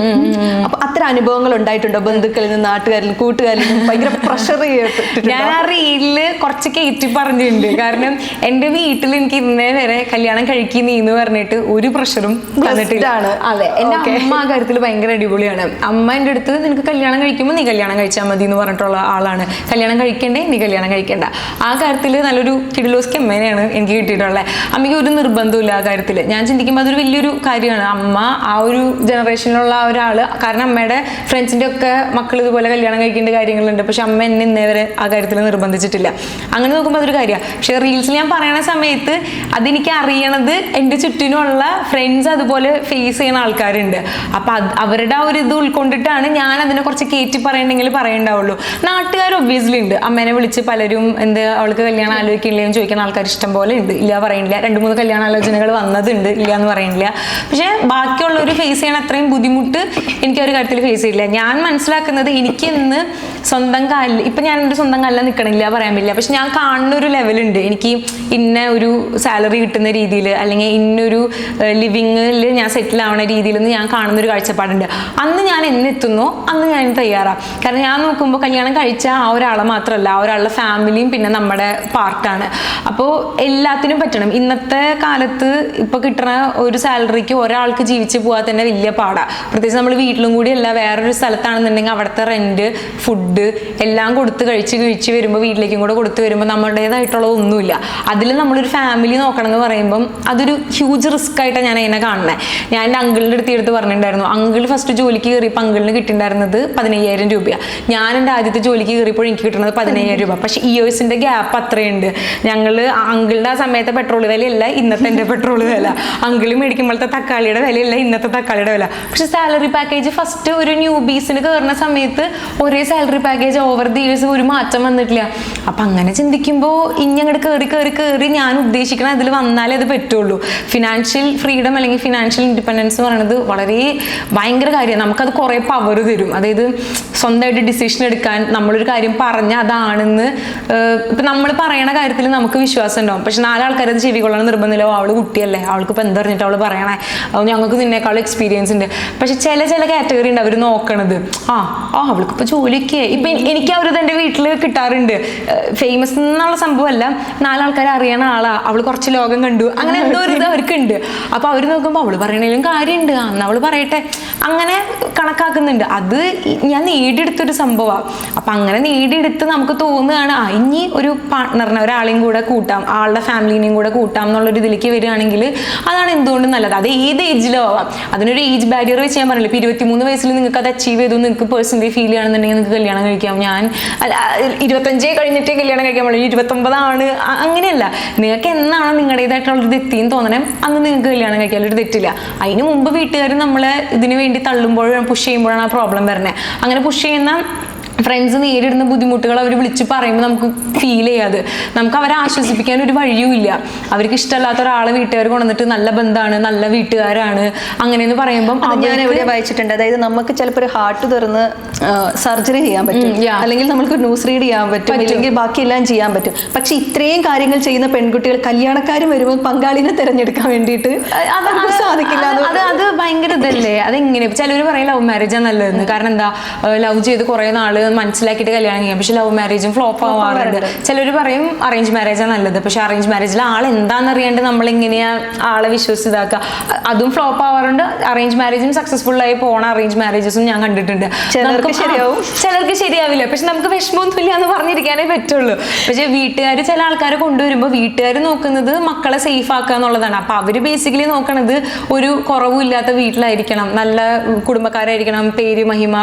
അപ്പൊ അത്തരം അനുഭവങ്ങൾ ഉണ്ടായിട്ടുണ്ടോ ബന്ധുക്കളിൽ നിന്ന്, നാട്ടുകാരിൽ നിന്നും, കൂട്ടുകാരിൽ നിന്നും ഭയങ്കര പ്രഷർ ചെയ്തിട്ടുണ്ട്? ഞാൻ ആ റീലില് കുറച്ച് കയറ്റി പറഞ്ഞിട്ടുണ്ട്. കാരണം എന്റെ വീട്ടിൽ എനിക്ക് ഇന്നേ വരെ കല്യാണം കഴിക്കുന്നീന്ന് പറഞ്ഞിട്ട് ഒരു പ്രഷറും തന്നിട്ടില്ല. അതെ, എന്റെ അമ്മ ആ കാര്യത്തിൽ ഭയങ്കര അടിപൊളിയാണ്. അമ്മ എൻ്റെ അടുത്ത് നിനക്ക് കല്യാണം കഴിക്കുമ്പോൾ നീ കല്യാണം കഴിച്ചാൽ മതി എന്ന് പറഞ്ഞിട്ടുള്ള ആളാണ്. കല്യാണം കഴിക്കണ്ടേ നീ കല്യാണം കഴിക്കണ്ട. ആ കാര്യത്തിൽ നല്ലൊരു കിഡിലോസ്കി അമ്മേനെയാണ് എനിക്ക് കിട്ടിയിട്ടുള്ളത്. അമ്മയ്ക്ക് ഒരു നിർബന്ധമില്ല ആ കാര്യത്തിൽ. ഞാൻ ചിന്തിക്കുമ്പോൾ അതൊരു വലിയൊരു കാര്യമാണ്. അമ്മ ആ ഒരു ജനറേഷനിലുള്ള ഒരാള്, കാരണം അമ്മയുടെ ഫ്രണ്ട്സിന്റെ ഒക്കെ മക്കൾ ഇതുപോലെ കല്യാണം കഴിക്കേണ്ട കാര്യങ്ങളുണ്ട്. പക്ഷെ അമ്മ എന്നെ ഇന്നേ വരെ ആ കാര്യത്തിൽ നിർബന്ധിച്ചിട്ടില്ല. അങ്ങനെ നോക്കുമ്പോൾ അതൊരു കാര്യമാണ്. പക്ഷെ റീൽസിൽ ഞാൻ പറയണ സമയത്ത് അതെനിക്ക് അറിയണത് എൻ്റെ ചുറ്റിനുമുള്ള ഫ്രണ്ട്സ് അതുപോലെ ഫേസ് ചെയ്യുന്ന ആൾക്കാരുണ്ട്. അപ്പം അവരുടെ ആ ഒരു ഇത് ഉൾക്കൊണ്ടിട്ടാണ് ഞാൻ അതിനെ കുറച്ച് കയറ്റി പറയണമെങ്കിൽ പറയണ്ടാവുള്ളൂ. നാട്ടുകാർ ഒബ്വിയസ്ലി ഉണ്ട്. അമ്മേനെ വിളിച്ച് പലരും എന്ത് അവൾക്ക് കല്യാണം ആലോചിക്കില്ലെന്ന് ചോദിക്കുന്ന ആൾക്കാർ ഇഷ്ടം പോലെ ഉണ്ട്. ഇല്ല പറയുന്നില്ല. 2-3 കല്യാണാലോചനകൾ വന്നതുണ്ട്, ഇല്ല എന്ന് പറയുന്നില്ല. പക്ഷെ ബാക്കിയുള്ളവർ ഫേസ് ചെയ്യണ അത്രയും ബുദ്ധിമുട്ട് എനിക്ക് ഒരു കാര്യത്തിൽ ഫേസ് ചെയ്യില്ല. ഞാൻ മനസ്സിലാക്കുന്നത് എനിക്ക് ഇന്ന് സ്വന്തം കാലിൽ, ഇപ്പം ഞാൻ എൻ്റെ സ്വന്തം കാലിൽ നിൽക്കണില്ല പറയാൻ പറ്റില്ല. പക്ഷെ ഞാൻ കാണുന്ന ഒരു ലെവലുണ്ട്. എനിക്ക് ഇന്ന ഒരു സാലറി കിട്ടുന്ന രീതിയിൽ അല്ലെങ്കിൽ ഇന്നൊരു ലിവിങ്ങിൽ ഞാൻ സെറ്റിൽ ആവുന്ന രീതിയിൽ നിന്ന് ഞാൻ കാണുന്നൊരു കാഴ്ചപ്പാടുണ്ട്. അന്ന് ഞാൻ എന്നെത്തുന്നോ അന്ന് ഞാൻ തയ്യാറാണ്. കാരണം ഞാൻ നോക്കുമ്പോൾ കല്യാണം കഴിച്ച ആ ഒരാളെ മാത്രമല്ല, ആ ഒരാളുടെ ഫാമിലിയും പിന്നെ നമ്മുടെ പാർട്ടാണ്. അപ്പോൾ എല്ലാത്തിനും പറ്റണം. ഇന്നത്തെ കാലത്ത് ഇപ്പോൾ കിട്ടുന്ന ഒരു സാലറിക്ക് ഒരാൾക്ക് ജീവിച്ച് പോകാൻ തന്നെ വലിയ പാടാണ്. പ്രത്യേകിച്ച് നമ്മൾ വീട്ടിലും കൂടി അല്ല, വേറൊരു സ്ഥലത്താണെന്നുണ്ടെങ്കിൽ അവിടുത്തെ റെന്റ്, ഫുഡ് എല്ലാം കൊടുത്ത് കഴിച്ച് വരുമ്പോൾ വീട്ടിലേക്കും കൂടെ കൊടുത്ത് വരുമ്പോൾ നമ്മുടേതായിട്ടുള്ള ഒന്നുമില്ല. അതിൽ നമ്മളൊരു ഫാമിലി നോക്കണം എന്ന് പറയുമ്പം അതൊരു ഹ്യൂജ് റിസ്ക് ആയിട്ടാണ് ഞാൻ അതിനെ കാണുന്നത്. ഞാൻ എൻ്റെ അങ്കിളിൻ്റെ അടുത്ത് പറഞ്ഞിട്ടുണ്ടായിരുന്നു. അങ്കിൾ ഫസ്റ്റ് ജോലിക്ക് കയറിയപ്പോൾ അങ്കിളിന് കിട്ടിയിട്ടുണ്ടായിരുന്നത് 15,000 രൂപയാണ്. ഞാൻ എൻ്റെ ആദ്യത്തെ ജോലിക്ക് കയറിയപ്പോൾ എനിക്ക് കിട്ടുന്നത് 15,000 രൂപ. പക്ഷെ ഇയേഴ്സിൻ്റെ ഗ്യാപ്പ് അത്രയുണ്ട്. ഞങ്ങൾ അങ്കിളുടെ ആ സമയത്തെ പെട്രോൾ വിലയല്ല ഇന്നത്തെ എൻ്റെ പെട്രോൾ വില, അങ്കിള് മേടിക്കുമ്പോഴത്തെ തക്കാളിയുടെ വിലയല്ല ഇന്നത്തെ തക്കാളിയുടെ വില. പക്ഷെ സാലറി പാക്കേജ് ഫസ്റ്റ് ഒരു ന്യൂബീസിന് കയറുന്ന സമയത്ത് ഒരേ salary package over the years ഒരു മാറ്റം വന്നിട്ടില്ല. അപ്പം അങ്ങനെ ചിന്തിക്കുമ്പോൾ ഇനി അങ്ങോട്ട് കയറി ഞാൻ ഉദ്ദേശിക്കണം അതിൽ വന്നാലേ അത് പറ്റുള്ളൂ. ഫിനാൻഷ്യൽ ഫ്രീഡം അല്ലെങ്കിൽ ഫിനാൻഷ്യൽ ഇൻഡിപെൻഡൻസ് എന്ന് പറയുന്നത് വളരെ ഭയങ്കര കാര്യമാണ്. നമുക്കത് കുറേ പവർ തരും. അതായത് സ്വന്തമായിട്ട് ഡിസിഷൻ എടുക്കാൻ, നമ്മളൊരു കാര്യം പറഞ്ഞാൽ അതാണെന്ന് ഇപ്പം നമ്മൾ പറയണ കാര്യത്തിൽ നമുക്ക് വിശ്വാസം ഉണ്ടാവും. പക്ഷെ 4 ആൾക്കാർ അത് ചെവികൊള്ളണം നിർബന്ധമില്ല. അവൾ കുട്ടിയല്ലേ, അവൾക്ക് ഇപ്പം എന്തറിഞ്ഞിട്ട് അവൾ പറയണേ, ഞങ്ങൾക്ക് നിന്നേക്കാളും എക്സ്പീരിയൻസ് ഉണ്ട്. പക്ഷെ ചില കാറ്റഗറി ഉണ്ട് അവർ നോക്കണത്. അവൾക്കിപ്പോൾ ജോലിക്ക് ഇപ്പം എനിക്ക് അവരത് എൻ്റെ വീട്ടിൽ കിട്ടാറുണ്ട്. ഫേമസ് എന്നുള്ള സംഭവമല്ല, 4 ആൾക്കാരെ അറിയണ ആളാ, അവൾ കുറച്ച് ലോകം കണ്ടു, അങ്ങനെ എന്തോ ഒരു ഇത് അവർക്കുണ്ട്. അപ്പോൾ അവർ നോക്കുമ്പോൾ അവൾ പറയണേലും കാര്യമുണ്ട്, അന്ന് അവൾ പറയട്ടെ, അങ്ങനെ കണക്കാക്കുന്നുണ്ട്. അത് ഞാൻ നേടിയെടുത്തൊരു സംഭവമാണ്. അപ്പം അങ്ങനെ നേടിയെടുത്ത് നമുക്ക് തോന്നുകയാണ് ഇനി ഒരു പാർട്ട്ണറിനെ ഒരാളെയും കൂടെ കൂട്ടാം, ആളുടെ ഫാമിലിനെയും കൂടെ കൂട്ടാം എന്നുള്ളൊരു ഇതിലേക്ക് വരികയാണെങ്കിൽ അതാണ് എന്തുകൊണ്ടും നല്ലത്. അത് ഏത് ഏജിലോ ആവാം. അതിനൊരു ഏജ് ബാരിയർ വെച്ച് ഞാൻ പറഞ്ഞില്ല. ഇപ്പോൾ 23 വയസ്സിൽ നിങ്ങൾക്ക് അത് അച്ചീവ് ചെയ്തു, നിങ്ങൾക്ക് പേഴ്സണലി ഫീൽ ചെയ്യുകയാണെന്നുണ്ടെങ്കിൽ നിങ്ങൾക്ക് കല്യാണം കഴിക്കാം. ഞാൻ 25 കഴിഞ്ഞിട്ടേ കല്യാണം കഴിക്കാൻ പാടില്ല, 29 ആണ്, അങ്ങനെയല്ല. നിങ്ങൾക്ക് എന്നാണ് നിങ്ങളുടേതായിട്ടുള്ളൊരു എത്തിയെന്ന് തോന്നണേ അന്ന് നിങ്ങൾക്ക് കല്യാണം കഴിക്കാൻ ഒരു തെറ്റില്ല. അതിന് മുമ്പ് വീട്ടുകാർ നമ്മളെ ഇതിന് വേണ്ടി തള്ളുമ്പോഴും പുഷ് ചെയ്യുമ്പോഴാണ് ആ പ്രോബ്ലം വരുന്നത്. അങ്ങനെ പുഷ് ചെയ്യുന്ന ഫ്രണ്ട്സ് നേരിടുന്ന ബുദ്ധിമുട്ടുകൾ അവർ വിളിച്ച് പറയുമ്പോൾ നമുക്ക് ഫീൽ ചെയ്യാതെ, നമുക്ക് അവരെ ആശ്വസിപ്പിക്കാൻ ഒരു വഴിയുമില്ല. അവർക്ക് ഇഷ്ടമല്ലാത്ത ഒരാളെ വീട്ടുകാർ കൊണ്ടുവന്നിട്ട് നല്ല ബന്ധമാണ്, നല്ല വീട്ടുകാരാണ് അങ്ങനെയെന്ന് പറയുമ്പോൾ ഞാൻ എവിടെ വായിച്ചിട്ടുണ്ട്. അതായത് നമുക്ക് ചിലപ്പോൾ ഒരു ഹാർട്ട് തുറന്ന് സർജറി ചെയ്യാൻ പറ്റും, അല്ലെങ്കിൽ നമുക്ക് ന്യൂസ് റീഡ് ചെയ്യാൻ പറ്റും, അല്ലെങ്കിൽ ബാക്കിയെല്ലാം ചെയ്യാൻ പറ്റും. പക്ഷെ ഇത്രയും കാര്യങ്ങൾ ചെയ്യുന്ന പെൺകുട്ടികൾ കല്യാണക്കാരും വരുമ്പോൾ പങ്കാളിനെ തിരഞ്ഞെടുക്കാൻ വേണ്ടിയിട്ട് സാധിക്കില്ല. അത് ഭയങ്കര ഇതല്ലേ. അതെങ്ങനെ ചിലർ പറയും ലവ് മാരേജാണ് നല്ലതെന്ന്. കാരണം എന്താ, ലവ് ചെയ്ത് കുറേ നാള് മനസ്സിലാക്കിയിട്ട് കല്യാണം ചെയ്യാം. പക്ഷെ ലവ് മാരേജും ഫ്ലോപ്പ് ആവാറുണ്ട്. ചിലർ പറയും അറേഞ്ച് മാരേജാണ് നല്ലത്. പക്ഷെ അറേഞ്ച് മാരേജിൽ ആൾ എന്താണെന്നറിയാണ്ട് നമ്മൾ എങ്ങനെയാ ആളെ വിശ്വസിതാക്കുക, അതും ഫ്ലോപ്പ് ആവാറുണ്ട്. അറേഞ്ച് മാരേജും സക്സസ്ഫുൾ ആയി പോണ അറേഞ്ച് മാരേജസും ഞാൻ കണ്ടിട്ടുണ്ട്. ചിലർക്ക് ശരിയാവില്ല. പക്ഷെ നമുക്ക് വിഷമമൊന്നുമില്ല എന്ന് പറഞ്ഞിരിക്കാനേ പറ്റുള്ളൂ. പക്ഷെ വീട്ടുകാർ ചില ആൾക്കാരെ കൊണ്ടുവരുമ്പോൾ വീട്ടുകാർ നോക്കുന്നത് മക്കളെ സേഫ് ആക്കുക എന്നുള്ളതാണ്. അപ്പൊ അവര് ബേസിക്കലി നോക്കണത് ഒരു കുറവുമില്ലാത്ത വീട്ടിലായിരിക്കണം, നല്ല കുടുംബക്കാരായിരിക്കണം, പേര് മഹിമ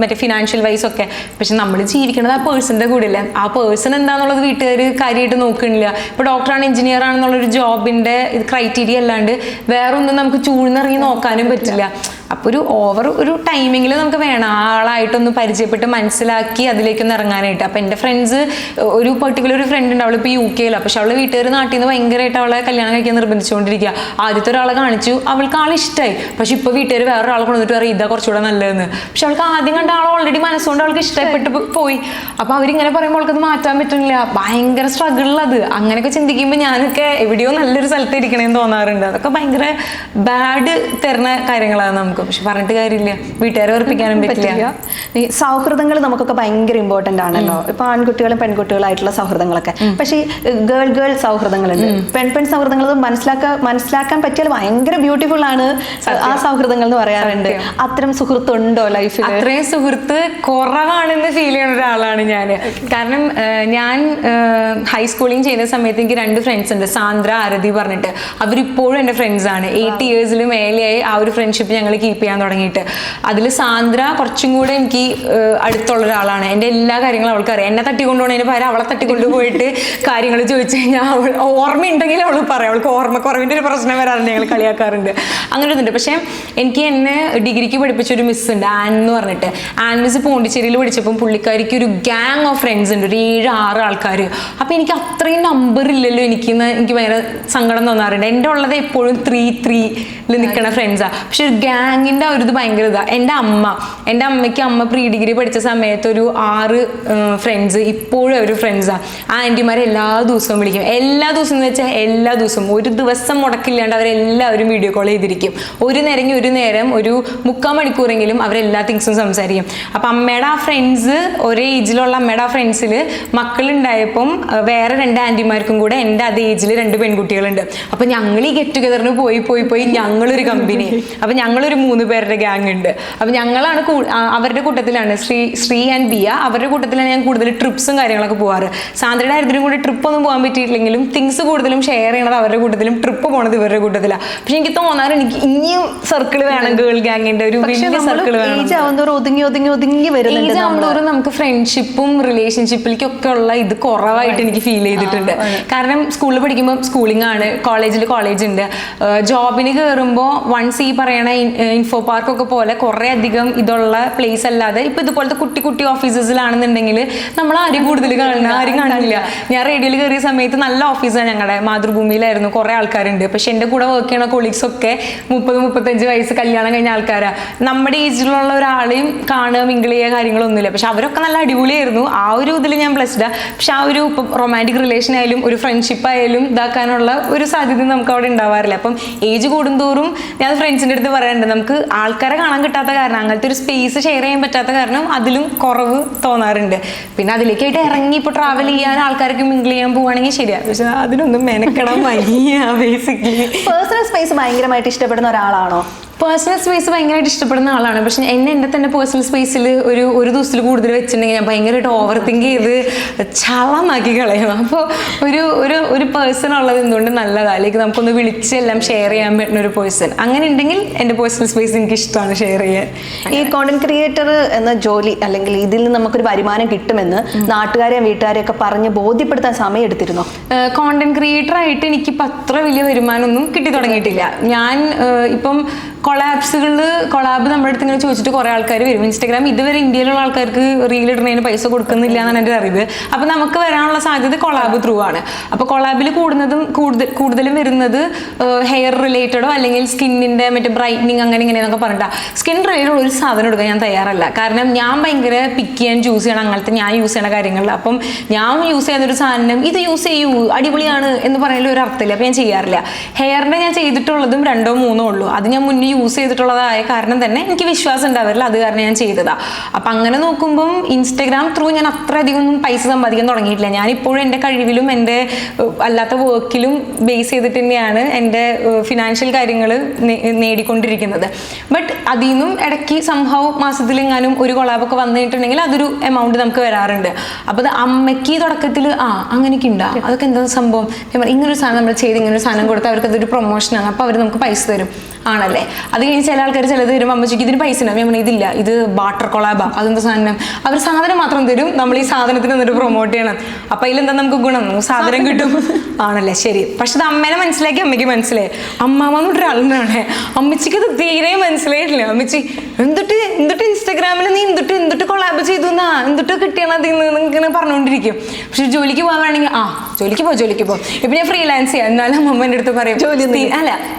മറ്റേ ഫിനാൻഷ്യൽ വൈസ് ഒക്കെ. പക്ഷെ നമ്മൾ ജീവിക്കുന്നത് ആ പേഴ്സണിന്റെ കൂടെ അല്ലേ. ആ പേഴ്സൺ എന്താന്നുള്ളത് വീട്ടുകാർ കാര്യമായിട്ട് നോക്കണില്ല. ഇപ്പൊ ഡോക്ടറാണ്, എഞ്ചിനീയർ ആണെന്നുള്ളൊരു ജോബിന്റെ ക്രൈറ്റീരിയ അല്ലാണ്ട് വേറൊന്നും നമുക്ക് ചൂഴ്ന്നിറങ്ങി നോക്കാനും പറ്റില്ല. അപ്പോൾ ഒരു ടൈമിങ്ങിൽ നമുക്ക് വേണം ആളായിട്ടൊന്ന് പരിചയപ്പെട്ട് മനസ്സിലാക്കി അതിലേക്കൊന്ന് ഇറങ്ങാനായിട്ട്. അപ്പം എൻ്റെ ഫ്രണ്ട്സ്, ഒരു പെർട്ടിക്കുലർ ഫ്രണ്ട് ഉണ്ട്, അവളിപ്പോൾ UK പക്ഷെ അവളെ വീട്ടുകാർ നാട്ടിൽ നിന്ന് ഭയങ്കരമായിട്ട് അവളെ കല്യാണം കഴിക്കാൻ നിർബന്ധിച്ചുകൊണ്ടിരിക്കുക. ആദ്യത്തെ ഒരാളെ കാണിച്ചു, അവൾക്ക് ആൾ ഇഷ്ടമായി. പക്ഷെ ഇപ്പോൾ വീട്ടുകാർ വേറൊരാളെ കൊണ്ടുവന്നിട്ട് പറയും ഇതാ കുറച്ചുകൂടെ നല്ലതെന്ന്. പക്ഷെ അവൾക്ക് ആദ്യം കണ്ട ആൾ ഓൾറെഡി മനസ്സുകൊണ്ട് അവൾക്ക് ഇഷ്ടപ്പെട്ട് പോയി. അപ്പോൾ അവരിങ്ങനെ പറയുമ്പോൾ അവൾക്കത് മാറ്റാൻ പറ്റുന്നില്ല. ഭയങ്കര സ്ട്രഗിളത്. അങ്ങനെയൊക്കെ ചിന്തിക്കുമ്പോൾ ഞാനൊക്കെ എവിടെയോ നല്ലൊരു സ്ഥലത്ത് ഇരിക്കണേന്ന് തോന്നാറുണ്ട്. അതൊക്കെ ഭയങ്കര ബാഡ് തരുന്ന കാര്യങ്ങളാണ് നമുക്ക്. പക്ഷെ പറഞ്ഞിട്ട് കാര്യമില്ല, വീട്ടുകാരെ ഉറപ്പിക്കാനും പറ്റില്ല. ഈ സൗഹൃദങ്ങൾ നമുക്കൊക്കെ ഭയങ്കര ഇമ്പോർട്ടന്റ് ആണല്ലോ. ഇപ്പൊ ആൺകുട്ടികളും പെൺകുട്ടികളായിട്ടുള്ള സൗഹൃദങ്ങളൊക്കെ. പക്ഷേ ഗേൾ സൗഹൃദങ്ങളുണ്ട്, പെൺ സൗഹൃദങ്ങൾ മനസ്സിലാക്കാൻ പറ്റിയാൽ ഭയങ്കര ബ്യൂട്ടിഫുൾ ആണ് ആ സൗഹൃദങ്ങൾ എന്ന് പറയാറുണ്ട്. അത്തരം സുഹൃത്തുണ്ടോ ലൈഫിൽ? അത്രയും സുഹൃത്ത് കുറവാണെന്ന് ഫീൽ ചെയ്യുന്ന ഒരാളാണ് ഞാൻ. കാരണം ഞാൻ ഹൈസ്കൂളിങ് ചെയ്യുന്ന സമയത്ത് എനിക്ക് 2 ഫ്രണ്ട്സ് ഉണ്ട്, സാന്ദ്ര, ആരതി പറഞ്ഞിട്ട്. അവരിപ്പോഴും എൻ്റെ ഫ്രണ്ട്സ് ആണ്. 8 ഇയേഴ്സിലും മേലെയായി ആ ഒരു ഫ്രണ്ട്ഷിപ്പ് ഞങ്ങൾ കീപ്പ് ചെയ്യാൻ തുടങ്ങിയിട്ട്. അതിൽ സാന്ദ്ര കുറച്ചും കൂടെ എനിക്ക് അടുത്തുള്ള ഒരാളാണ്. എൻ്റെ എല്ലാ കാര്യങ്ങളും അവൾക്ക് അറിയാം. എന്നെ തട്ടിക്കൊണ്ടുപോകണതിന് പകരം അവളെ തട്ടിക്കൊണ്ടുപോയിട്ട് കാര്യങ്ങൾ ചോദിച്ചു കഴിഞ്ഞാൽ അവൾ ഓർമ്മയുണ്ടെങ്കിൽ അവൾ പറയും. അവൾക്ക് ഓർമ്മക്കുറവിൻ്റെ ഒരു പ്രശ്നം വരാറുണ്ട്, ഞങ്ങൾ കളിയാക്കാറുണ്ട്, അങ്ങനെ ഒന്നുണ്ട്. പക്ഷേ എനിക്ക് എന്നെ ഡിഗ്രിക്ക് പഠിപ്പിച്ചൊരു മിസ് ഉണ്ട്, ആൻ എന്ന് പറഞ്ഞിട്ട്. ആൻ മിസ് പോണ്ടിച്ചേരിയിൽ പഠിച്ചപ്പം പുള്ളിക്കാരിക്ക് ഒരു ഗ്യാങ് ഓഫ് ഫ്രണ്ട്സ് ഉണ്ട്, ഒരു 7-6 ആൾക്കാർ. അപ്പം എനിക്ക് അത്രയും നമ്പർ ഇല്ലല്ലോ എനിക്ക് ഭയങ്കര സങ്കടം തോന്നാറുണ്ട്. എൻ്റെ ഉള്ളത് എപ്പോഴും 3-3 നിൽക്കുന്ന ഫ്രണ്ട്സാണ്. പക്ഷെ ഒരു ഗ്യാങ്ങിൻ്റെ ഒരു ഇത് ഭയങ്കര ഇതാണ്. എൻ്റെ അമ്മയ്ക്ക് അമ്മ പ്രീ ഡിഗ്രി പഠിച്ച സമയത്ത് ഒരു 6 ഫ്രണ്ട്സ് ഇപ്പോഴും അവർ ഫ്രണ്ട്സാണ്. ആ ആൻറ്റിമാരെ എല്ലാ ദിവസവും വിളിക്കും. എല്ലാ ദിവസം എന്ന് വെച്ചാൽ എല്ലാ ദിവസവും ഒരു ദിവസം മുടക്കില്ലാണ്ട് അവരെല്ലാവരും വീഡിയോ കോൾ ചെയ്തിരിക്കും. ഒരു നേരം ഒരു 3/4 മണിക്കൂറെങ്കിലും അവരെല്ലാ തിങ്സും സംസാരിക്കും. അപ്പം അമ്മയുടെ ആ ഫ്രണ്ട്സ്, ഒരേ ഏജിലുള്ള അമ്മയുടെ ആ ഫ്രണ്ട്സിൽ മക്കളുണ്ടായപ്പം വേറെ 2 ആൻറ്റിമാർക്കും കൂടെ എൻ്റെ അതേ ഏജിൽ 2 പെൺകുട്ടികളുണ്ട്. അപ്പം ഞങ്ങൾ ഈ ഗെറ്റ് ടുഗദറിന് പോയി ഞങ്ങളൊരു കമ്പനി. അപ്പം ഞങ്ങളൊരു 3 പേരുടെ ഗ്യാങ് ഉണ്ട്. അപ്പം ഞങ്ങളാണ് അവരുടെ കൂട്ടത്തിലാണ് ശ്രീ ആൻഡ് ബിയ, അവരുടെ കൂട്ടത്തിലാണ് ഞാൻ കൂടുതൽ ട്രിപ്സും കാര്യങ്ങളൊക്കെ പോകാറ്. സാന്ദ്രയുടെ കാര്യത്തിലും കൂടി ട്രിപ്പൊന്നും പോകാൻ പറ്റിയിട്ടില്ലെങ്കിലും തിങ്സ് കൂടുതലും ഷെയർ ചെയ്യണത് അവരുടെ കൂട്ടത്തിലും ട്രിപ്പ് പോണത് ഇവരുടെ കൂട്ടത്തിലാണ്. പക്ഷെ എനിക്ക് തോന്നാറ് എനിക്ക് ഇനിയും സർക്കിൾ വേണം, ഗേൾ ഗ്യാങ്ങിന്റെ ഒരു വലിയ സർക്കിൾ വേണം. നമുക്ക് ഫ്രണ്ട്ഷിപ്പും റിലേഷൻഷിപ്പിലേക്കൊക്കെ ഉള്ള ഇത് കുറവായിട്ട് എനിക്ക് ഫീൽ ചെയ്തിട്ടുണ്ട്. കാരണം സ്കൂളിൽ പഠിക്കുമ്പോൾ സ്കൂളിംഗ് ആണ്, കോളേജ് ഉണ്ട്. ജോബിന് കയറുമ്പോൾ വൺസ് ഈ പറയണ ഇൻഫോ പാർക്കൊക്കെ പോലെ കുറേ അധികം ഇതുള്ള പ്ലേസ് അല്ലാതെ ഇപ്പൊ ഇതുപോലത്തെ കുട്ടി ഓഫീസസിലാണെന്നുണ്ടെങ്കിൽ നമ്മൾ ആരും കൂടുതൽ കാണില്ല. ഞാൻ റേഡിയോയിൽ കയറിയ സമയത്ത് നല്ല ഓഫീസാണ്, ഞങ്ങളുടെ മാതൃഭൂമിയിലായിരുന്നു, കുറേ ആൾക്കാരുണ്ട്. പക്ഷെ എൻ്റെ കൂടെ വർക്ക് ചെയ്യണ കൊളീഗ്സ് ഒക്കെ 30-35 വയസ്സ് കല്യാണം കഴിഞ്ഞ ആൾക്കാരാണ്. നമ്മുടെ ഏജിലുള്ള ഒരാളെയും കാണുക, മിങ്കിൾ ചെയ്യുക കാര്യങ്ങളൊന്നുമില്ല. പക്ഷെ അവരൊക്കെ നല്ല അടിപൊളിയായിരുന്നു. ആ ഒരു ഇതിൽ ഞാൻ ബ്ലെസ്ഡാണ്. പക്ഷെ ആ ഒരു ഇപ്പം റൊമാൻറ്റിക് റിലേഷൻ ആയാലും ഒരു ഫ്രണ്ട്ഷിപ്പ് ആയാലും ഇതാക്കാനുള്ള ഒരു സാധ്യത നമുക്ക് അവിടെ ഉണ്ടാവാറില്ല. അപ്പം ഏജ് കൂടുന്തോറും ഞാൻ ഫ്രണ്ട്സിൻ്റെ അടുത്ത് പറയാറുണ്ട്, നമുക്ക് ആൾക്കാരെ കാണാൻ കിട്ടാത്ത കാരണം, അങ്ങനത്തെ ഒരു സ്പേസ് ഷെയർ ചെയ്യാൻ പറ്റാത്ത കാരണം അതിലും കുറവ് തോന്നാറുണ്ട്. പിന്നെ അതിലേക്കായിട്ട് ഇറങ്ങി ഇപ്പോൾ ട്രാവൽ ചെയ്യാൻ ആൾക്കാർക്ക് മിങ്കിൾ ചെയ്യാൻ പോവുകയാണെങ്കിൽ ശരിയാണ്. പക്ഷെ അതിനൊന്നും മെനക്കെടാൻ വയ്യ. ബേസിക്കലി പേഴ്സണൽ സ്പേസ് ഭയങ്കരമായിട്ട് ഇഷ്ടപ്പെടുന്ന ഒരാളാണോ? പേഴ്സണൽ സ്പേസ് ഭയങ്കരമായിട്ട് ഇഷ്ടപ്പെടുന്ന ആളാണ്. പക്ഷെ എൻ്റെ തന്നെ പേഴ്സണൽ സ്പേസിൽ ഒരു ദിവസത്തിൽ കൂടുതൽ വെച്ചിട്ടുണ്ടെങ്കിൽ ഞാൻ ഭയങ്കരമായിട്ട് ഓവർ തിങ്ക് ചെയ്ത് ചളമാക്കി കളയും. അപ്പോൾ ഒരു പേഴ്സൺ ഉള്ളത് എന്തുകൊണ്ട് നല്ലതാണ്, ലൈക്ക് നമുക്കൊന്ന് വിളിച്ച് എല്ലാം ഷെയർ ചെയ്യാൻ പറ്റുന്ന ഒരു പേഴ്സൺ അങ്ങനെ ഉണ്ടെങ്കിൽ എൻ്റെ പേഴ്സണൽ സ്പേസ് എനിക്ക് ഇഷ്ടമാണ് ഷെയർ ചെയ്യാൻ. ഈ കോണ്ടന്റ് ക്രിയേറ്റർ എന്ന ജോലി അല്ലെങ്കിൽ ഇതിൽ നിന്ന് നമുക്കൊരു വരുമാനം കിട്ടുമെന്ന് നാട്ടുകാരെയും വീട്ടുകാരെയൊക്കെ പറഞ്ഞ് ബോധ്യപ്പെടുത്താൻ സമയം എടുത്തിരുന്നോ? കോണ്ടന്റ് ക്രിയേറ്റർ ആയിട്ട് എനിക്കിപ്പോൾ അത്ര വലിയ വരുമാനമൊന്നും കിട്ടി തുടങ്ങിയിട്ടില്ല. ഞാൻ ഇപ്പം കൊളാബ് നമ്മുടെ അടുത്ത് ഇങ്ങനെ ചോദിച്ചിട്ട് കുറേ ആൾക്കാർ വരും. ഇൻസ്റ്റാഗ്രാം ഇതുവരെ ഇന്ത്യയിലുള്ള ആൾക്കാർക്ക് റീൽ ഇടുന്നതിന് പൈസ കൊടുക്കുന്നില്ല എന്നാണ് എൻ്റെ അറിവ്. അപ്പോൾ നമുക്ക് വരാനുള്ള സാധ്യത കൊളാബ് ത്രൂ ആണ്. അപ്പോൾ കൊളാബിൽ കൂടുതലും വരുന്നത് ഹെയർ റിലേറ്റഡോ അല്ലെങ്കിൽ സ്കിന്നിൻ്റെ മറ്റേ ബ്രൈറ്റനിങ് അങ്ങനെ ഇങ്ങനെയെന്നൊക്കെ പറഞ്ഞിട്ടാണ്. സ്കിൻ റിലേറ്റഡ് ഒരു സാധനം എടുക്കാൻ ഞാൻ തയ്യാറല്ല. കാരണം ഞാൻ ഭയങ്കര പിക്ക് ചെയ്യാൻ ചൂസ് ചെയ്യണം അങ്ങനത്തെ ഞാൻ യൂസ് ചെയ്യണ കാര്യങ്ങളിൽ. അപ്പം ഞാൻ യൂസ് ചെയ്യുന്നൊരു സാധനം ഇത് യൂസ് ചെയ്യൂ അടിപൊളിയാണ് എന്ന് പറയുന്ന ഒരു അർത്ഥമില്ല. അപ്പോൾ ഞാൻ ചെയ്യാറില്ല. ഹെയറിൻ്റെ ഞാൻ ചെയ്തിട്ടുള്ളതും 2-3 ഉള്ളൂ. അത് ഞാൻ മുന്നേ യൂസ് ചെയ്തിട്ടുള്ളതായ കാരണം തന്നെ എനിക്ക് വിശ്വാസം ഉണ്ടാവില്ല, അത് കാരണം ഞാൻ ചെയ്തതാണ്. അപ്പം അങ്ങനെ നോക്കുമ്പം ഇൻസ്റ്റഗ്രാം ത്രൂ ഞാൻ അത്ര അധികം ഒന്നും പൈസ സമ്പാദിക്കാൻ തുടങ്ങിയിട്ടില്ല. ഞാനിപ്പോഴും എൻ്റെ കഴിവിലും എൻ്റെ അല്ലാത്ത വർക്കിലും ബേസ് ചെയ്തിട്ട് തന്നെയാണ് എൻ്റെ ഫിനാൻഷ്യൽ കാര്യങ്ങൾ നേടിക്കൊണ്ടിരിക്കുന്നത്. ബട്ട് അതിൽ നിന്നും ഇടയ്ക്ക് സംഭവം മാസത്തിലെങ്ങാനും ഒരു കൊളാബൊക്കെ വന്നിട്ടുണ്ടെങ്കിൽ അതൊരു എമൗണ്ട് നമുക്ക് വരാറുണ്ട്. അപ്പോൾ അത് അമ്മയ്ക്ക് തുടക്കത്തിൽ അങ്ങനെയൊക്കെ ഉണ്ടാ അതൊക്കെ എന്താ സംഭവം, ഇങ്ങനൊരു സാധനം നമ്മൾ ചെയ്ത് ഇങ്ങനൊരു സാധനം കൊടുത്താൽ അവർക്ക് അതൊരു പ്രൊമോഷനാണ്, അപ്പോൾ അവർ നമുക്ക് പൈസ തരും ആണല്ലേ. അത് കഴിഞ്ഞ് ചില ആൾക്കാർ ചിലത് തരും, അമ്മച്ചിക്ക് ഇതിന് പൈസ ഉണ്ടാവും. ഞാൻ പറഞ്ഞു ഇതില്ല, ഇത് ബാട്ടർ കൊളാബാ, അതെന്താ സാധനം, അവർ സാധനം മാത്രം തരും, നമ്മൾ ഈ സാധനത്തിന് എന്നിട്ട് പ്രൊമോട്ട് ചെയ്യണം. അപ്പം അതിലെന്താ നമുക്ക് ഗുണം, സാധനം കിട്ടും ആണല്ലേ. ശരി, പക്ഷെ അത് അമ്മേനെ മനസ്സിലാക്കി അമ്മയ്ക്ക് മനസ്സിലായി. അമ്മാവ എന്നൊരാളുണ്ടാണേ, അമ്മച്ചിക്ക് ഇത് തീരെ മനസ്സിലായിട്ടില്ല. അമ്മച്ചി എന്തിട്ട് ഇൻസ്റ്റാഗ്രാമിൽ നീ എന്തിട്ട് കൊളാബ് ചെയ്തു എന്നാ എന്തിട്ട് കിട്ടിയാണ് അതിൽ നിന്ന് ഇങ്ങനെ പറഞ്ഞുകൊണ്ടിരിക്കും. പക്ഷെ ജോലിക്ക് പോകാൻ വേണമെങ്കിൽ ജോലിക്ക് പോ. ഇപ്പം ഞാൻ ഫ്രീലാൻസ് ചെയ്യാം, എന്നാലും അമ്മേൻ്റെ അടുത്ത് പറയും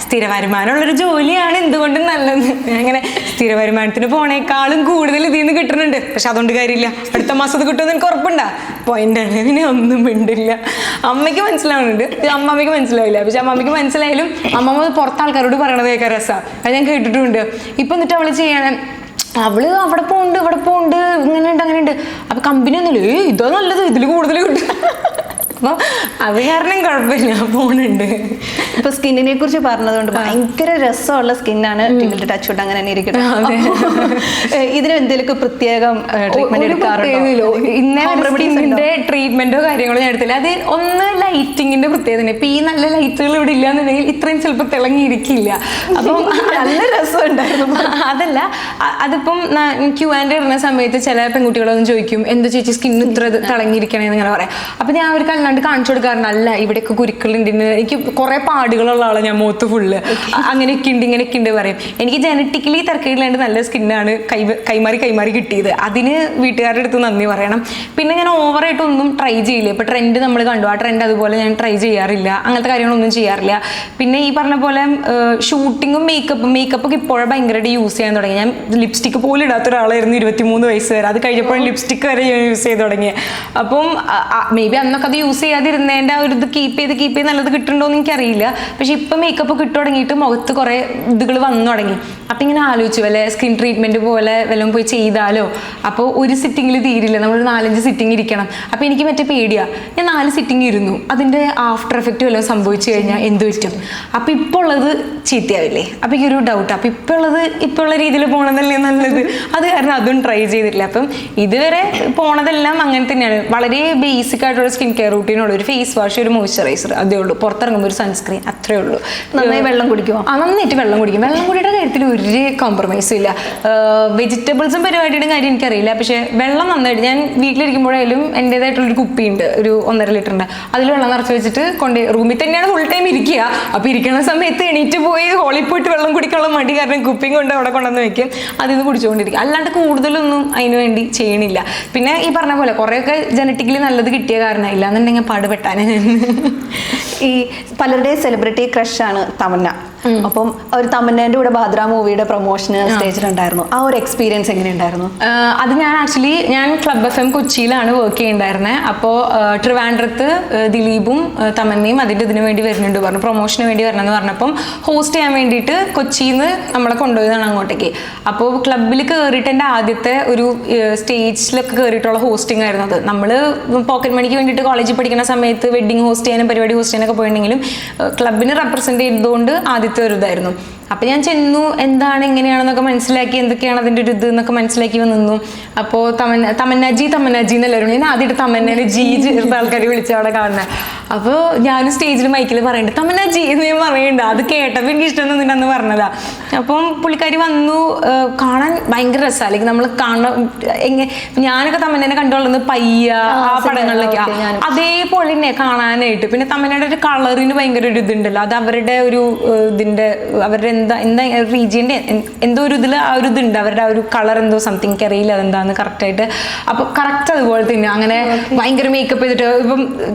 സ്ഥിര വരുമാനമുള്ളൊരു ജോലിയാണ് എന്തുകൊണ്ടും നല്ലത്. അങ്ങനെ സ്ഥിര വരുമാനത്തിന് പോണേക്കാളും കൂടുതൽ ഇതിൽ നിന്ന് കിട്ടുന്നുണ്ട്. പക്ഷെ അതുകൊണ്ട് കാര്യമില്ല, അടുത്ത മാസത്ത് കിട്ടുമെന്ന് എനിക്ക് ഉറപ്പുണ്ടാ പോയിന്റാണ്. പിന്നെ ഒന്നും മിണ്ടില്ല. അമ്മയ്ക്ക് മനസ്സിലാവുന്നുണ്ട്, അമ്മമ്മയ്ക്ക് മനസ്സിലാവില്ല. പക്ഷെ അമ്മമ്മയ്ക്ക് മനസ്സിലായാലും അമ്മമ്മ പുറത്ത് ആൾക്കാരോട് പറയണത് കേൾക്കാൻ രസമാണ്, അത് ഞാൻ കേട്ടിട്ടുണ്ട്. ഇപ്പം എന്നിട്ട് അവള് ചെയ്യണം, അവള് അവിടെ പോണ്ട് ഇവിടെ പോണ്ട് അങ്ങനെയുണ്ട്. അപ്പൊ കമ്പനി ഒന്നുമില്ല, ഇതോ നല്ലത്, ഇതിൽ കൂടുതൽ കിട്ടും. അപ്പോൾ അത് കാരണം കുഴപ്പമില്ല, പോണുണ്ട്. ഇപ്പൊ സ്കിന്നിനെ കുറിച്ച് പറഞ്ഞതുകൊണ്ട് ഭയങ്കര രസമുള്ള സ്കിന്നാണ് ടിങ്കിളുടെ ടച്ച് വുഡ് അങ്ങനെ തന്നെ ഇരിക്കുന്നത്. ഇതിന് എന്തെങ്കിലും പ്രത്യേകം ട്രീറ്റ്മെന്റ് എടുക്കാറുണ്ടോ? ഇന്നേ ട്രീറ്റ്മെന്റോ കാര്യങ്ങളോ ഞാൻ എടുത്തില്ല. അത് ഒന്ന് ലൈറ്റിങ്ങിന്റെ പ്രത്യേകത. ഇപ്പൊ ഈ നല്ല ലൈറ്റുകൾ ഇവിടെ ഇല്ലാന്നുണ്ടെങ്കിൽ ഇത്രയും ചിലപ്പോൾ തിളങ്ങിയിരിക്കില്ല. അപ്പം നല്ല രസമുണ്ടായിരുന്നു. അതല്ല, അതിപ്പം Q&A ഇടുന്ന സമയത്ത് ചില പെൺകുട്ടികളൊന്നും ചോദിക്കും, എന്താ ചേച്ചി സ്കിൻ ഇത്ര തിളങ്ങിയിരിക്കണേന്ന് ഇങ്ങനെ പറയാം. അപ്പൊ ഞാൻ അവർക്ക് അല്ലാണ്ട് കാണിച്ചു കൊടുക്കാറുണ്ട്, അല്ല ഇവിടെയൊക്കെ കുരുക്കളുണ്ട്, എനിക്ക് കുറെ പാടുകളുള്ള ആളാണ് ഞാൻ, മുഖത്ത് ഫുള്ള് അങ്ങനെയൊക്കെ ഉണ്ട് ഇങ്ങനെയൊക്കെ ഉണ്ട് പറയും. എനിക്ക് ജനറ്റിക്കലി തിരക്കില്ലാണ്ട് നല്ല സ്കിന്നാണ് കൈമാറി കിട്ടിയത്. അതിന് വീട്ടുകാരുടെ അടുത്ത് നന്ദി പറയണം. പിന്നെ ഞാൻ ഓവറായിട്ടൊന്നും ട്രൈ ചെയ്യില്ല. ഇപ്പൊ ട്രെൻഡ് നമ്മൾ കണ്ടു, ആ ട്രെൻഡ് അതുപോലെ ഞാൻ ട്രൈ ചെയ്യാറില്ല, അങ്ങനത്തെ കാര്യങ്ങളൊന്നും ചെയ്യാറില്ല. പിന്നെ ഈ പറഞ്ഞ പോലെ ഷൂട്ടിങ്ങും മേക്കപ്പൊക്കെ ഇപ്പോഴും ഭയങ്കരമായിട്ട് യൂസ് ചെയ്യാൻ തുടങ്ങി. ഞാൻ ലിപ്സ്റ്റിക്ക് പോലും ഇടാത്ത ഒരാളായിരുന്നു 23 വയസ്സ് വരെ. അത് കഴിഞ്ഞപ്പോഴും ലിപ്സ്റ്റിക്ക് വരെ ഞാൻ യൂസ് ചെയ്ത് തുടങ്ങി. അപ്പം മേ ബി അന്നൊക്കെ അത് യൂസ് ചെയ്യാതിരുന്നതിൻ്റെ ആ ഒരു ഇത് കീപ്പ് ചെയ്ത് നല്ലത് കിട്ടുന്നുണ്ടോ എന്ന് എനിക്കറിയില്ല. പക്ഷെ ഇപ്പം മേക്കപ്പ് കിട്ടു തുടങ്ങിയിട്ട് മുഖത്ത് കുറേ ഇതുകൾ വന്നു തുടങ്ങി. അപ്പം ഇങ്ങനെ ആലോചിച്ചു, വല്ല സ്കിൻ ട്രീറ്റ്മെൻറ്റ് പോലെ വല്ലതും പോയി ചെയ്താലോ. അപ്പോൾ ഒരു സിറ്റിങ്ങിൽ തീരില്ല, നമ്മളൊരു 4-5 സിറ്റിംഗ് ഇരിക്കണം. അപ്പോൾ എനിക്ക് മറ്റേ പേടിയാണ്. ഞാൻ 4 സിറ്റിംഗ് ഇരുന്നു, അതിൻ്റെ ആഫ്റ്റർ എഫക്റ്റ് വല്ലതും സംഭവിച്ചു കഴിഞ്ഞാൽ എന്ത് പറ്റും? അപ്പോൾ ഇപ്പോൾ ഉള്ളത് ചീത്തയാവില്ലേ? അപ്പോൾ ഈ ഒരു ഡൗട്ട്. അപ്പോൾ ഇപ്പോൾ ഉള്ള രീതിയിൽ പോകണമെന്നല്ലേ നല്ലത്. അത് കാരണം അതും ട്രൈ ചെയ്തിട്ടില്ല. അപ്പം ഇതുവരെ പോണതെല്ലാം അങ്ങനെ തന്നെയാണ്. വളരെ ബേസിക് ആയിട്ടുള്ള സ്കിൻ കെയർ റൂട്ടീനുള്ള ഒരു ഫേസ് വാഷ്, ഒരു മോയ്സ്ചറൈസർ, അതേ ഉള്ളൂ. പുറത്തിറങ്ങുമ്പോൾ ഒരു സൺസ്ക്രീൻ, അത്രേ ഉള്ളൂ. നന്നായി വെള്ളം കുടിക്കുമോ? നന്നായിട്ട് വെള്ളം കുടിക്കും. വെള്ളം കുടിയുടെ കാര്യത്തിൽ ഒരു കോംപ്രമൈസും ഇല്ല. വെജിറ്റബിൾസും പരിപാടിയുടെ കാര്യം എനിക്കറിയില്ല, പക്ഷെ വെള്ളം നന്നായിട്ട്, ഞാൻ വീട്ടിലിരിക്കുമ്പോഴായാലും എൻ്റെതായിട്ടുള്ളൊരു കുപ്പിയുണ്ട്, ഒരു 1.5 ലിറ്ററിൻ്റെ, അതിൽ വെള്ളം നിറച്ച് വെച്ചിട്ട് റൂമിൽ തന്നെയാണ് ഫുൾ ടൈം ഇരിക്കുക. അപ്പോൾ ഇരിക്കുന്ന സമയത്ത് എണീറ്റ് പോയി ഹോളിൽ പോയിട്ട് വെള്ളം കുടിക്കാനുള്ള മടി കാരണം കുപ്പിയും കൊണ്ട് അവിടെ കൊണ്ടുവന്ന് വെക്കും, അതിൽ നിന്ന് കുടിച്ചുകൊണ്ടിരിക്കും. അല്ലാണ്ട് കൂടുതലൊന്നും അതിന് വേണ്ടി ചെയ്യണില്ല. പിന്നെ ഈ പറഞ്ഞ പോലെ കുറേയൊക്കെ ജനറ്റിക്കലി നല്ലത് കിട്ടിയ കാരണം, ഇല്ലാന്നുണ്ടെങ്കിൽ പാടുപെട്ടാനേ. ഈ പലരുടെയും സെലിബ്രിറ്റി ക്രഷാണ് തമന്ന. അപ്പം ഒരു തമന്നേൻ്റെ കൂടെ ബാദ്ര മൂവിയുടെ പ്രൊമോഷന് സ്റ്റേജിലുണ്ടായിരുന്നു. ആ ഒരു എക്സ്പീരിയൻസ് എങ്ങനെയുണ്ടായിരുന്നു? അത് ഞാൻ ക്ലബ് FM കൊച്ചിയിലാണ് വർക്ക് ചെയ്യുന്നുണ്ടായിരുന്നത്. അപ്പോൾ ട്രിവാൻഡ്രത്ത് ദിലീപും തമന്നയും ഇതിന് വേണ്ടി വരുന്നുണ്ട് പറഞ്ഞു, പ്രൊമോഷന് വേണ്ടി വരണമെന്ന് പറഞ്ഞപ്പം ഹോസ്റ്റ് ചെയ്യാൻ വേണ്ടിയിട്ട് കൊച്ചിയിൽ നിന്ന് നമ്മളെ കൊണ്ടുപോയതാണ് അങ്ങോട്ടേക്ക്. അപ്പോൾ ക്ലബിൽ കയറിയിട്ട് എൻ്റെ ആദ്യത്തെ ഒരു സ്റ്റേജിലൊക്കെ കയറിയിട്ടുള്ള ഹോസ്റ്റിംഗ് ആയിരുന്നു അത്. നമ്മൾ പോക്കറ്റ് മണിക്ക് വേണ്ടിയിട്ട് കോളേജിൽ പഠിക്കുന്ന സമയത്ത് വെഡിങ് ഹോസ്റ്റ് ചെയ്യാനും പരിപാടി ഹോസ്റ്റ് ചെയ്യാനൊക്കെ പോയിട്ടുണ്ടെങ്കിലും ക്ലബിനെ റെപ്രസെൻറ്റ് ചെയ്തതുകൊണ്ട് ആദ്യത്തെ ഒരു ഇതായിരുന്നു. അപ്പം ഞാൻ ചെന്നു, എന്താണ് എങ്ങനെയാണെന്നൊക്കെ മനസ്സിലാക്കി, എന്തൊക്കെയാണ് അതിൻ്റെ ഒരു ഇത് എന്നൊക്കെ മനസ്സിലാക്കി നിന്നു. അപ്പോൾ തമന്നാജി എന്നെല്ലാവരും, ഞാൻ ആദ്യമായിട്ട് തമന്നേനെ ജി ചേർത്ത ആൾക്കാർ വിളിച്ച അവിടെ കാണുന്നത്. അപ്പോൾ ഞാനും സ്റ്റേജിൽ മൈക്കിൽ പറയുന്നുണ്ട് തമന്നാജി എന്ന് ഞാൻ പറയുന്നുണ്ട്. അത് കേട്ടപ്പോൾ എനിക്ക് ഇഷ്ടം തോന്നിട്ടെന്ന് പറഞ്ഞതാ. അപ്പം പുള്ളിക്കാരി വന്നു, കാണാൻ ഭയങ്കര രസമാണ്. അല്ലെങ്കിൽ നമ്മൾ ഞാനൊക്കെ തമന്നേനെ കണ്ടുകൊള്ളുന്നത് പയ്യ ആ പടങ്ങളിലൊക്കെ അതേപോലെ തന്നെ കാണാനായിട്ട്. പിന്നെ തമന്നയുടെ ഒരു കളറിന് ഭയങ്കര ഒരു ഇതുണ്ടല്ലോ, അത് അവരുടെ ഒരു ഇതിൻ്റെ അവരുടെ എന്താ റീജിയൻ്റെ എന്തോ ഒരു ഇതിൽ ആ ഒരു ഇതുണ്ട്, അവരുടെ ആ ഒരു കളർ എന്തോ സംതിങ് അറിയില്ല അതെന്താന്ന് കറക്റ്റായിട്ട്. അപ്പോൾ കറക്റ്റ് അതുപോലെ തന്നെ അങ്ങനെ ഭയങ്കര മേക്കപ്പ് ചെയ്തിട്ട് ഇപ്പം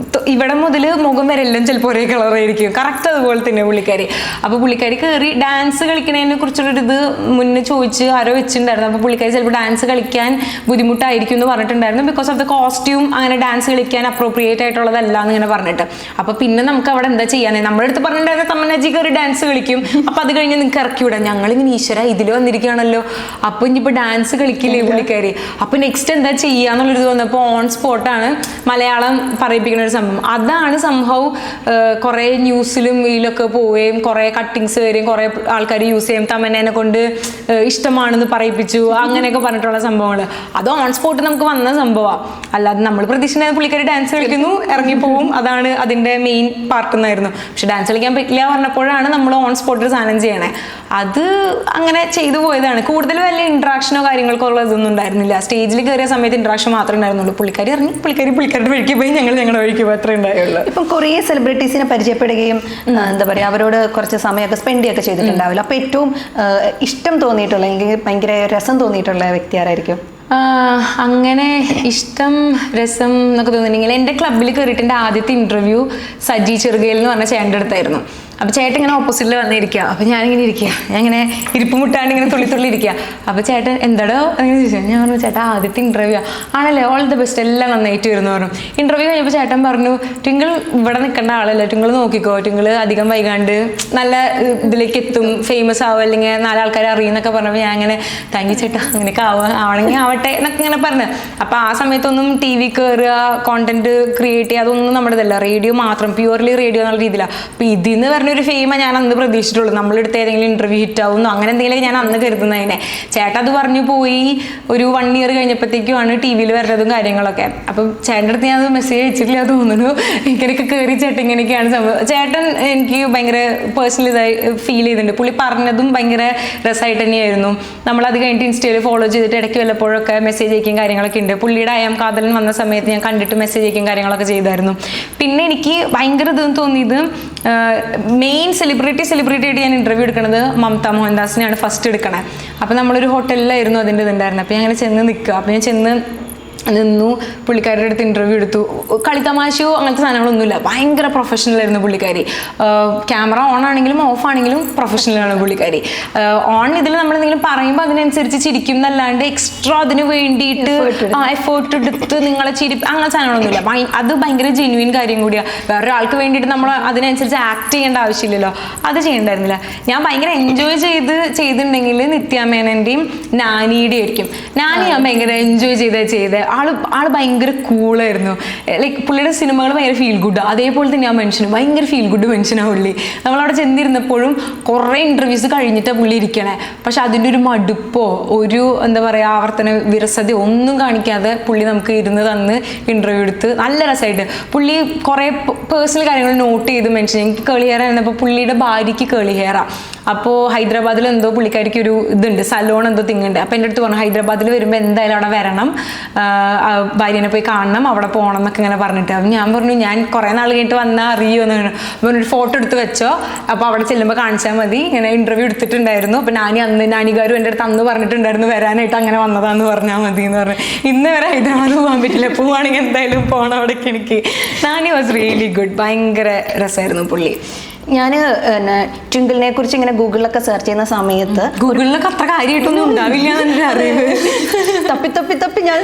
ഇവിടെ മുതൽ മുഖം വരെ എല്ലാം ചിലപ്പോൾ ഒരേ കളറായിരിക്കും, കറക്റ്റ് അതുപോലെ തന്നെ പുള്ളിക്കാരി. അപ്പോൾ പുള്ളിക്കാരി കയറി ഡാൻസ് കളിക്കുന്നതിനെ കുറിച്ചുള്ളൊരു ഇത് മുന്നേ ചോദിച്ച് ആരോ വെച്ചിട്ടുണ്ടായിരുന്നു. അപ്പോൾ പുള്ളിക്കാരി ചിലപ്പോൾ ഡാൻസ് കളിക്കാൻ ബുദ്ധിമുട്ടായിരിക്കും എന്ന് പറഞ്ഞിട്ടുണ്ടായിരുന്നു, ബിക്കോസ് ഓഫ് ദ കോസ്റ്റ്യൂം അങ്ങനെ ഡാൻസ് കളിക്കാൻ അപ്രോപ്രിയേറ്റ് ആയിട്ടുള്ളതല്ല എന്ന് ഇങ്ങനെ പറഞ്ഞിട്ട്. അപ്പോൾ പിന്നെ നമുക്ക് അവിടെ എന്താ ചെയ്യാനേ, നമ്മുടെ അടുത്ത് പറഞ്ഞിട്ടുണ്ടായിരുന്നു തമന്നാജി കയറി ഡാൻസ് കളിക്കും, അപ്പോൾ അത് കഴിഞ്ഞ് നിങ്ങൾക്ക് ഇറക്കി വിടാം. ഞങ്ങളിങ്ങനെ ഈശ്വര ഇതിൽ വന്നിരിക്കുകയാണല്ലോ, അപ്പോൾ ഇനിയിപ്പോൾ ഡാൻസ് കളിക്കില്ലേ പുള്ളിക്കാരി. അപ്പോൾ നെക്സ്റ്റ് എന്താ ചെയ്യാന്നുള്ളൊരു വന്നപ്പോൾ ഓൺ സ്പോട്ടാണ് മലയാളം പറയിപ്പിക്കുന്ന ഒരു സംഭവം. അതാണ് സംഭവം കുറേ ന്യൂസിലും ഇതിലൊക്കെ പോവുകയും കുറേ കട്ടിങ്സ് വരികയും കുറേ ആൾക്കാർ യൂസ് ചെയ്യും, തമന്നേനെ കൊണ്ട് ഇഷ്ടമാണെന്ന് പറയിപ്പിച്ചു, അങ്ങനെയൊക്കെ പറഞ്ഞിട്ടുള്ള സംഭവങ്ങൾ. അത് ഓൺ സ്പോട്ട് നമുക്ക് വന്ന സംഭവമാണ്. അല്ലാതെ നമ്മൾ പ്രതീക്ഷിക്കുന്ന പുള്ളിക്കാരി ഡാൻസ് കളിക്കുന്നു ഇറങ്ങിപ്പോവും, അതാണ് അതിൻ്റെ മെയിൻ പാർട്ട് എന്നായിരുന്നു. പക്ഷെ ഡാൻസ് കളിക്കാൻ പറ്റില്ല പറഞ്ഞപ്പോഴാണ് നമ്മൾ ഓൺ സ്പോട്ടിൽ സാധനം ചെയ്യണേ. അത് അങ്ങനെ ചെയ്തു പോയതാണ്. കൂടുതൽ വലിയ ഇൻട്രാക്ഷനോ കാര്യങ്ങൾക്കോ ഉള്ള ഇതൊന്നും ഉണ്ടായിരുന്നില്ല. സ്റ്റേജിൽ കയറിയ സമയത്ത് ഇൻട്രാക്ഷൻ മാത്രമേ ഉണ്ടായിരുന്നുള്ളൂ. പുള്ളിക്കാരി ഇറങ്ങി, പുള്ളിക്കാരുടെ വഴിക്ക് പോയി, ഞങ്ങളുടെ വഴിക്ക് പോയി, അത്രേ ഉണ്ടായുള്ളൂ. ഇപ്പം കുറേ സെലിബ്രിറ്റീസിനെ പരിചയപ്പെടുകയും എന്താ പറയുക അവരോട് കുറച്ച് സമയമൊക്കെ സ്പെൻഡ് ചെയ്യൊക്കെ ചെയ്തിട്ടുണ്ടാവില്ല. അപ്പോൾ ഏറ്റവും ഇഷ്ടം തോന്നിയിട്ടുള്ള അല്ലെങ്കിൽ ഭയങ്കര രസം തോന്നിയിട്ടുള്ള വ്യക്തി ആരായിരിക്കും? അങ്ങനെ ഇഷ്ടം രസം എന്നൊക്കെ തോന്നിയിട്ടുണ്ടെങ്കിൽ എൻ്റെ ക്ലബ്ബിൽ കയറിയിട്ട് എൻ്റെ ആദ്യത്തെ ഇൻ്റർവ്യൂ സജി ചെറുകയിൽ എന്ന് പറഞ്ഞ ചേട്ടൻ്റെ അടുത്തായിരുന്നു. അപ്പോൾ ചേട്ടൻ ഇങ്ങനെ ഓപ്പോസിറ്റിൽ വന്നിരിക്കുക. അപ്പോൾ ഞാനിങ്ങനെ ഇരിക്കുക, ഞാൻ ഇങ്ങനെ ഇരിപ്പ് മുട്ടാണ്ട് ഇങ്ങനെ തുള്ളി ഇരിക്കുക. അപ്പോൾ ചേട്ടൻ എന്താടോ അങ്ങനെ ചോദിച്ചാൽ ഞാൻ പറഞ്ഞു ചേട്ടാ ആദ്യത്തെ ഇൻ്റർവ്യൂ ആണല്ലേ, ഓൾ ദ ബെസ്റ്റ്, എല്ലാം നന്നായിട്ട് വരുന്നു പറഞ്ഞു. ഇൻ്റർവ്യൂ കഴിഞ്ഞപ്പോൾ ചേട്ടൻ പറഞ്ഞു ട്വിങ്കിൾ ഇവിടെ നിൽക്കേണ്ട ആളല്ല, ട്വിങ്കിൾ നോക്കിക്കോ, ട്വിങ്കിൾ അധികം വൈകാണ്ട് നല്ല ഇതിലേക്ക് എത്തും, ഫേമസ് ആവും, അല്ലെങ്കിൽ 4 ആൾക്കാരെ അറിയുന്നൊക്കെ പറഞ്ഞപ്പോൾ ഞാൻ അങ്ങനെ താങ്ക് യു ചേട്ടാ, അങ്ങനെയൊക്കെ ആവണമെങ്കിൽ ആവട്ടെ എന്നൊക്കെ ഇങ്ങനെ പറഞ്ഞു. അപ്പോൾ ആ സമയത്തൊന്നും TV കയറുക, കോണ്ടന്റ് ക്രിയേറ്റ് ചെയ്യുക അതൊന്നും നമ്മുടെ ഇതല്ല, റേഡിയോ മാത്രം, പ്യുവർലി റേഡിയോ എന്നുള്ള രീതിയിലാണ്. അപ്പോൾ ഇതിന്ന് ചേട്ടൻ്റെ ഒരു ഫെയിമ ഞാൻ അന്ന് പ്രതീക്ഷിച്ചിട്ടുള്ളൂ. നമ്മളെടുത്ത് ഏതെങ്കിലും ഇന്റർവ്യൂ ഹിറ്റ് ആവുന്നോ അങ്ങനെ എന്തെങ്കിലും ഞാൻ അന്ന് കരുതുന്നതിനെ. ചേട്ടൻ അത് പറഞ്ഞു പോയി. ഒരു 1 year കഴിഞ്ഞപ്പോഴത്തേക്കുമാണ് TV-യിൽ വരുന്നതും കാര്യങ്ങളൊക്കെ. അപ്പം ചേട്ടൻ്റെ അടുത്ത് ഞാൻ അത് മെസ്സേജ് അയച്ചിട്ടില്ല തോന്നുന്നു. ഇങ്ങനെയൊക്കെ കയറി ചേട്ടൻ ഇങ്ങനെയൊക്കെയാണ് സംഭവം. ചേട്ടൻ എനിക്ക് ഭയങ്കര പേഴ്സണലി ഇതായി ഫീൽ ചെയ്തിട്ടുണ്ട്. പുള്ളി പറഞ്ഞതും ഭയങ്കര രസമായിട്ട് തന്നെയായിരുന്നു. നമ്മളത് കഴിഞ്ഞിട്ട് ഇൻസ്റ്റയിൽ ഫോളോ ചെയ്തിട്ട് ഇടയ്ക്ക് വല്ലപ്പോഴൊക്കെ മെസ്സേജ് അയക്കും കാര്യങ്ങളൊക്കെ ഉണ്ട്. പുള്ളിയുടെ അയാം കാതലൻ വന്ന സമയത്ത് ഞാൻ കണ്ടിട്ട് മെസ്സേജ് അയക്കും കാര്യങ്ങളൊക്കെ ചെയ്തായിരുന്നു. പിന്നെ എനിക്ക് ഭയങ്കര ഇതെന്ന് തോന്നിയത് മെയിൻ സെലിബ്രിറ്റി ആയിട്ട് ഞാൻ ഇന്റർവ്യൂ എടുക്കുന്നത് മമത മോഹൻദാസിനെയാണ് ഫസ്റ്റ് എടുക്കണേ. അപ്പം നമ്മളൊരു ഹോട്ടലിലായിരുന്നു അതിൻ്റെ ഇതുണ്ടായിരുന്നത്. അപ്പം ഞാൻ അങ്ങനെ ചെന്ന് നിൽക്കുക. അപ്പം ഞാൻ ചെന്ന് നിന്നു. പുള്ളിക്കാരുടെ അടുത്ത് ഇന്റർവ്യൂ എടുത്തു. കളിത്തമാശയോ അങ്ങനത്തെ സാധനങ്ങളൊന്നുമില്ല. ഭയങ്കര പ്രൊഫഷണൽ ആയിരുന്നു പുള്ളിക്കാരി. ക്യാമറ ഓൺ ആണെങ്കിലും ഓഫ് ആണെങ്കിലും പ്രൊഫഷണലാണ് പുള്ളിക്കാരി. ഓൺ ഇതിൽ നമ്മളെന്തെങ്കിലും പറയുമ്പോൾ അതിനനുസരിച്ച് ചിരിക്കും എന്നല്ലാണ്ട് എക്സ്ട്രാ അതിന് വേണ്ടിയിട്ട് എഫേർട്ട് എടുത്ത് നിങ്ങളെ അങ്ങനെ സാധനങ്ങളൊന്നുമില്ല. അത് ഭയങ്കര ജെന്യൂൻ കാര്യം കൂടിയാണ്. വേറൊരാൾക്ക് വേണ്ടിയിട്ട് നമ്മൾ അതിനനുസരിച്ച് ആക്ട് ചെയ്യേണ്ട ആവശ്യമില്ലല്ലോ. അത് ചെയ്യണ്ടായിരുന്നില്ല. ഞാൻ ഭയങ്കര എൻജോയ് ചെയ്തിട്ടുണ്ടെങ്കിൽ നിത്യാമേനൻ്റെയും നാനിയുടെ ആയിരിക്കും. നാനി ഞാൻ ഭയങ്കര എൻജോയ് ചെയ്തേ. ആള് ഭയങ്കര കൂളായിരുന്നു. ലൈക്ക് പുള്ളിയുടെ സിനിമകൾ ഭയങ്കര ഫീൽ ഗുഡ്. അതേപോലെ തന്നെ ആ മനുഷ്യന് ഭയങ്കര ഫീൽ ഗുഡ് മനുഷ്യനാണ് പുള്ളി. നമ്മളവിടെ ചെന്നിരുന്നപ്പോഴും കുറേ ഇൻ്റർവ്യൂസ് കഴിഞ്ഞിട്ടാണ് പുള്ളി ഇരിക്കണേ. പക്ഷെ അതിൻ്റെ ഒരു മടുപ്പോ ഒരു എന്താ പറയുക ആവർത്തന വിരസതയോ ഒന്നും കാണിക്കാതെ പുള്ളി നമുക്ക് ഇരുന്ന് തന്ന് ഇൻ്റർവ്യൂ എടുത്ത് നല്ല രസമായിട്ട് പുള്ളി കുറേ പേഴ്സണൽ കാര്യങ്ങൾ നോട്ട് ചെയ്ത് മെൻഷൻ. എനിക്ക് കേളി ഹെയർ ആയിരുന്നപ്പോൾ പുള്ളിയുടെ ഭാര്യയ്ക്ക് കേളി ഹെയറാണ്. അപ്പോൾ ഹൈദരാബാദിൽ എന്തോ പുള്ളിക്കാരിക്ക് ഒരു ഇതുണ്ട്, സലോൺ എന്തോ തിങ്ങുണ്ട്. അപ്പോൾ എൻ്റെ അടുത്ത് പറഞ്ഞു ഹൈദരാബാദിൽ വരുമ്പോൾ എന്തായാലും അവിടെ വരണം, ഭാര്യനെ പോയി കാണണം, അവിടെ പോകണം എന്നൊക്കെ ഇങ്ങനെ പറഞ്ഞിട്ട്. അപ്പം ഞാൻ പറഞ്ഞു ഞാൻ കുറേ നാൾ കഴിഞ്ഞിട്ട് വന്നാൽ അറിയുമെന്ന് പറഞ്ഞു. അപ്പോൾ ഒരു ഫോട്ടോ എടുത്ത് വെച്ചോ, അപ്പോൾ അവിടെ ചെല്ലുമ്പോൾ കാണിച്ചാൽ മതി. ഇങ്ങനെ ഇൻ്റർവ്യൂ എടുത്തിട്ടുണ്ടായിരുന്നു. അപ്പോൾ നാനികാരും എൻ്റെ അടുത്ത് അന്ന് പറഞ്ഞിട്ടുണ്ടായിരുന്നു വരാനായിട്ട്, അങ്ങനെ വന്നതാന്ന് പറഞ്ഞാൽ മതി എന്ന് പറഞ്ഞു. ഇന്ന് വരെ ഹൈദരാബാദ് പോകാൻ പറ്റില്ല, പോവുകയാണെങ്കിൽ എന്തായാലും പോകണം അവിടേക്ക്. എനിക്ക് നാനി വാസ് റിയലി ഗുഡ്. ഭയങ്കര രസമായിരുന്നു പുള്ളി. ഞാൻ ട്വിങ്കിളിനെ കുറിച്ച് ഇങ്ങനെ ഗൂഗിളിലൊക്കെ സെർച്ച് ചെയ്യുന്ന സമയത്ത് ഗൂഗിളിലൊക്കെ അത്ര കാര്യമായിട്ടൊന്നും ഉണ്ടാവില്ല എന്നെ അറിവ്. തപ്പി ഞാൻ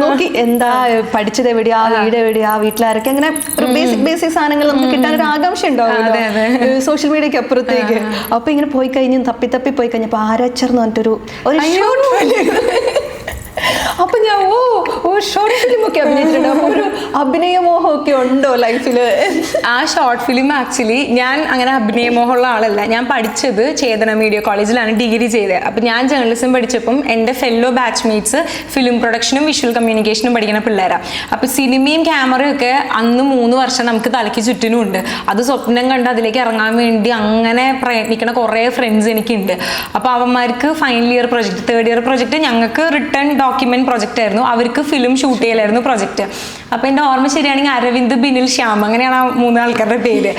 നോക്കി എന്താ പഠിച്ചത് എവിടെയാ, വീട് എവിടെയാ, വീട്ടിലാരൊക്കെ, അങ്ങനെ ഒരു ബേസിക് സാധനങ്ങൾ നമുക്ക് കിട്ടാൻ ഒരു ആകാംക്ഷ ഉണ്ടാവും സോഷ്യൽ മീഡിയക്ക് അപ്പുറത്തേക്ക്. അപ്പൊ ഇങ്ങനെ പോയി കഴിഞ്ഞ് തപ്പി പോയി കഴിഞ്ഞപ്പോ ആരാച്ചർ എന്ന് പറഞ്ഞിട്ടൊരു അപ്പൊ ഞാൻ ഷോർട്ട് ഫിലിം ഒക്കെ അഭിനയിച്ചിട്ടുണ്ട്. അപ്പൊ ഒരു അഭിനയമോഹമൊക്കെ ഉണ്ടോ ലൈഫില്? ആ ഷോർട്ട് ഫിലിം ആക്ച്വലി ഞാൻ അങ്ങനെ അഭിനയമോഹമുള്ള ആളല്ല. ഞാൻ പഠിച്ചത് ചേതന മീഡിയ കോളേജിലാണ് ഡിഗ്രി ചെയ്തത്. അപ്പം ഞാൻ ജേർണലിസം പഠിച്ചപ്പം എൻ്റെ ഫെല്ലോ ബാച്ച്മേറ്റ്സ് ഫിലിം പ്രൊഡക്ഷനും വിഷ്വൽ കമ്മ്യൂണിക്കേഷനും പഠിക്കുന്ന പിള്ളേരാണ്. അപ്പം സിനിമയും ക്യാമറയും ഒക്കെ അന്ന് 3 വർഷം നമുക്ക് തലയ്ക്ക് ചുറ്റിനും ഉണ്ട്. അത് സ്വപ്നം കണ്ട് അതിലേക്ക് ഇറങ്ങാൻ വേണ്ടി അങ്ങനെ പ്രയത്നിക്കുന്ന കുറേ ഫ്രണ്ട്സ് എനിക്കുണ്ട്. അപ്പോൾ അവന്മാർക്ക് final year project, third year project, ഞങ്ങൾക്ക് റിട്ടേൺ ഡോക്യുമെന്റ് പ്രൊജക്റ്റ് ആയിരുന്നു, അവർക്ക് ഫിലിം ഷൂട്ട് ചെയ്യലായിരുന്നു പ്രൊജക്റ്റ്. അപ്പോൾ എൻ്റെ ഓർമ്മ ശരിയാണെങ്കിൽ അരവിന്ദ്, ബിനിൽ, ശ്യാം, അങ്ങനെയാണ് ആ 3 ആൾക്കാരുടെ പേര്.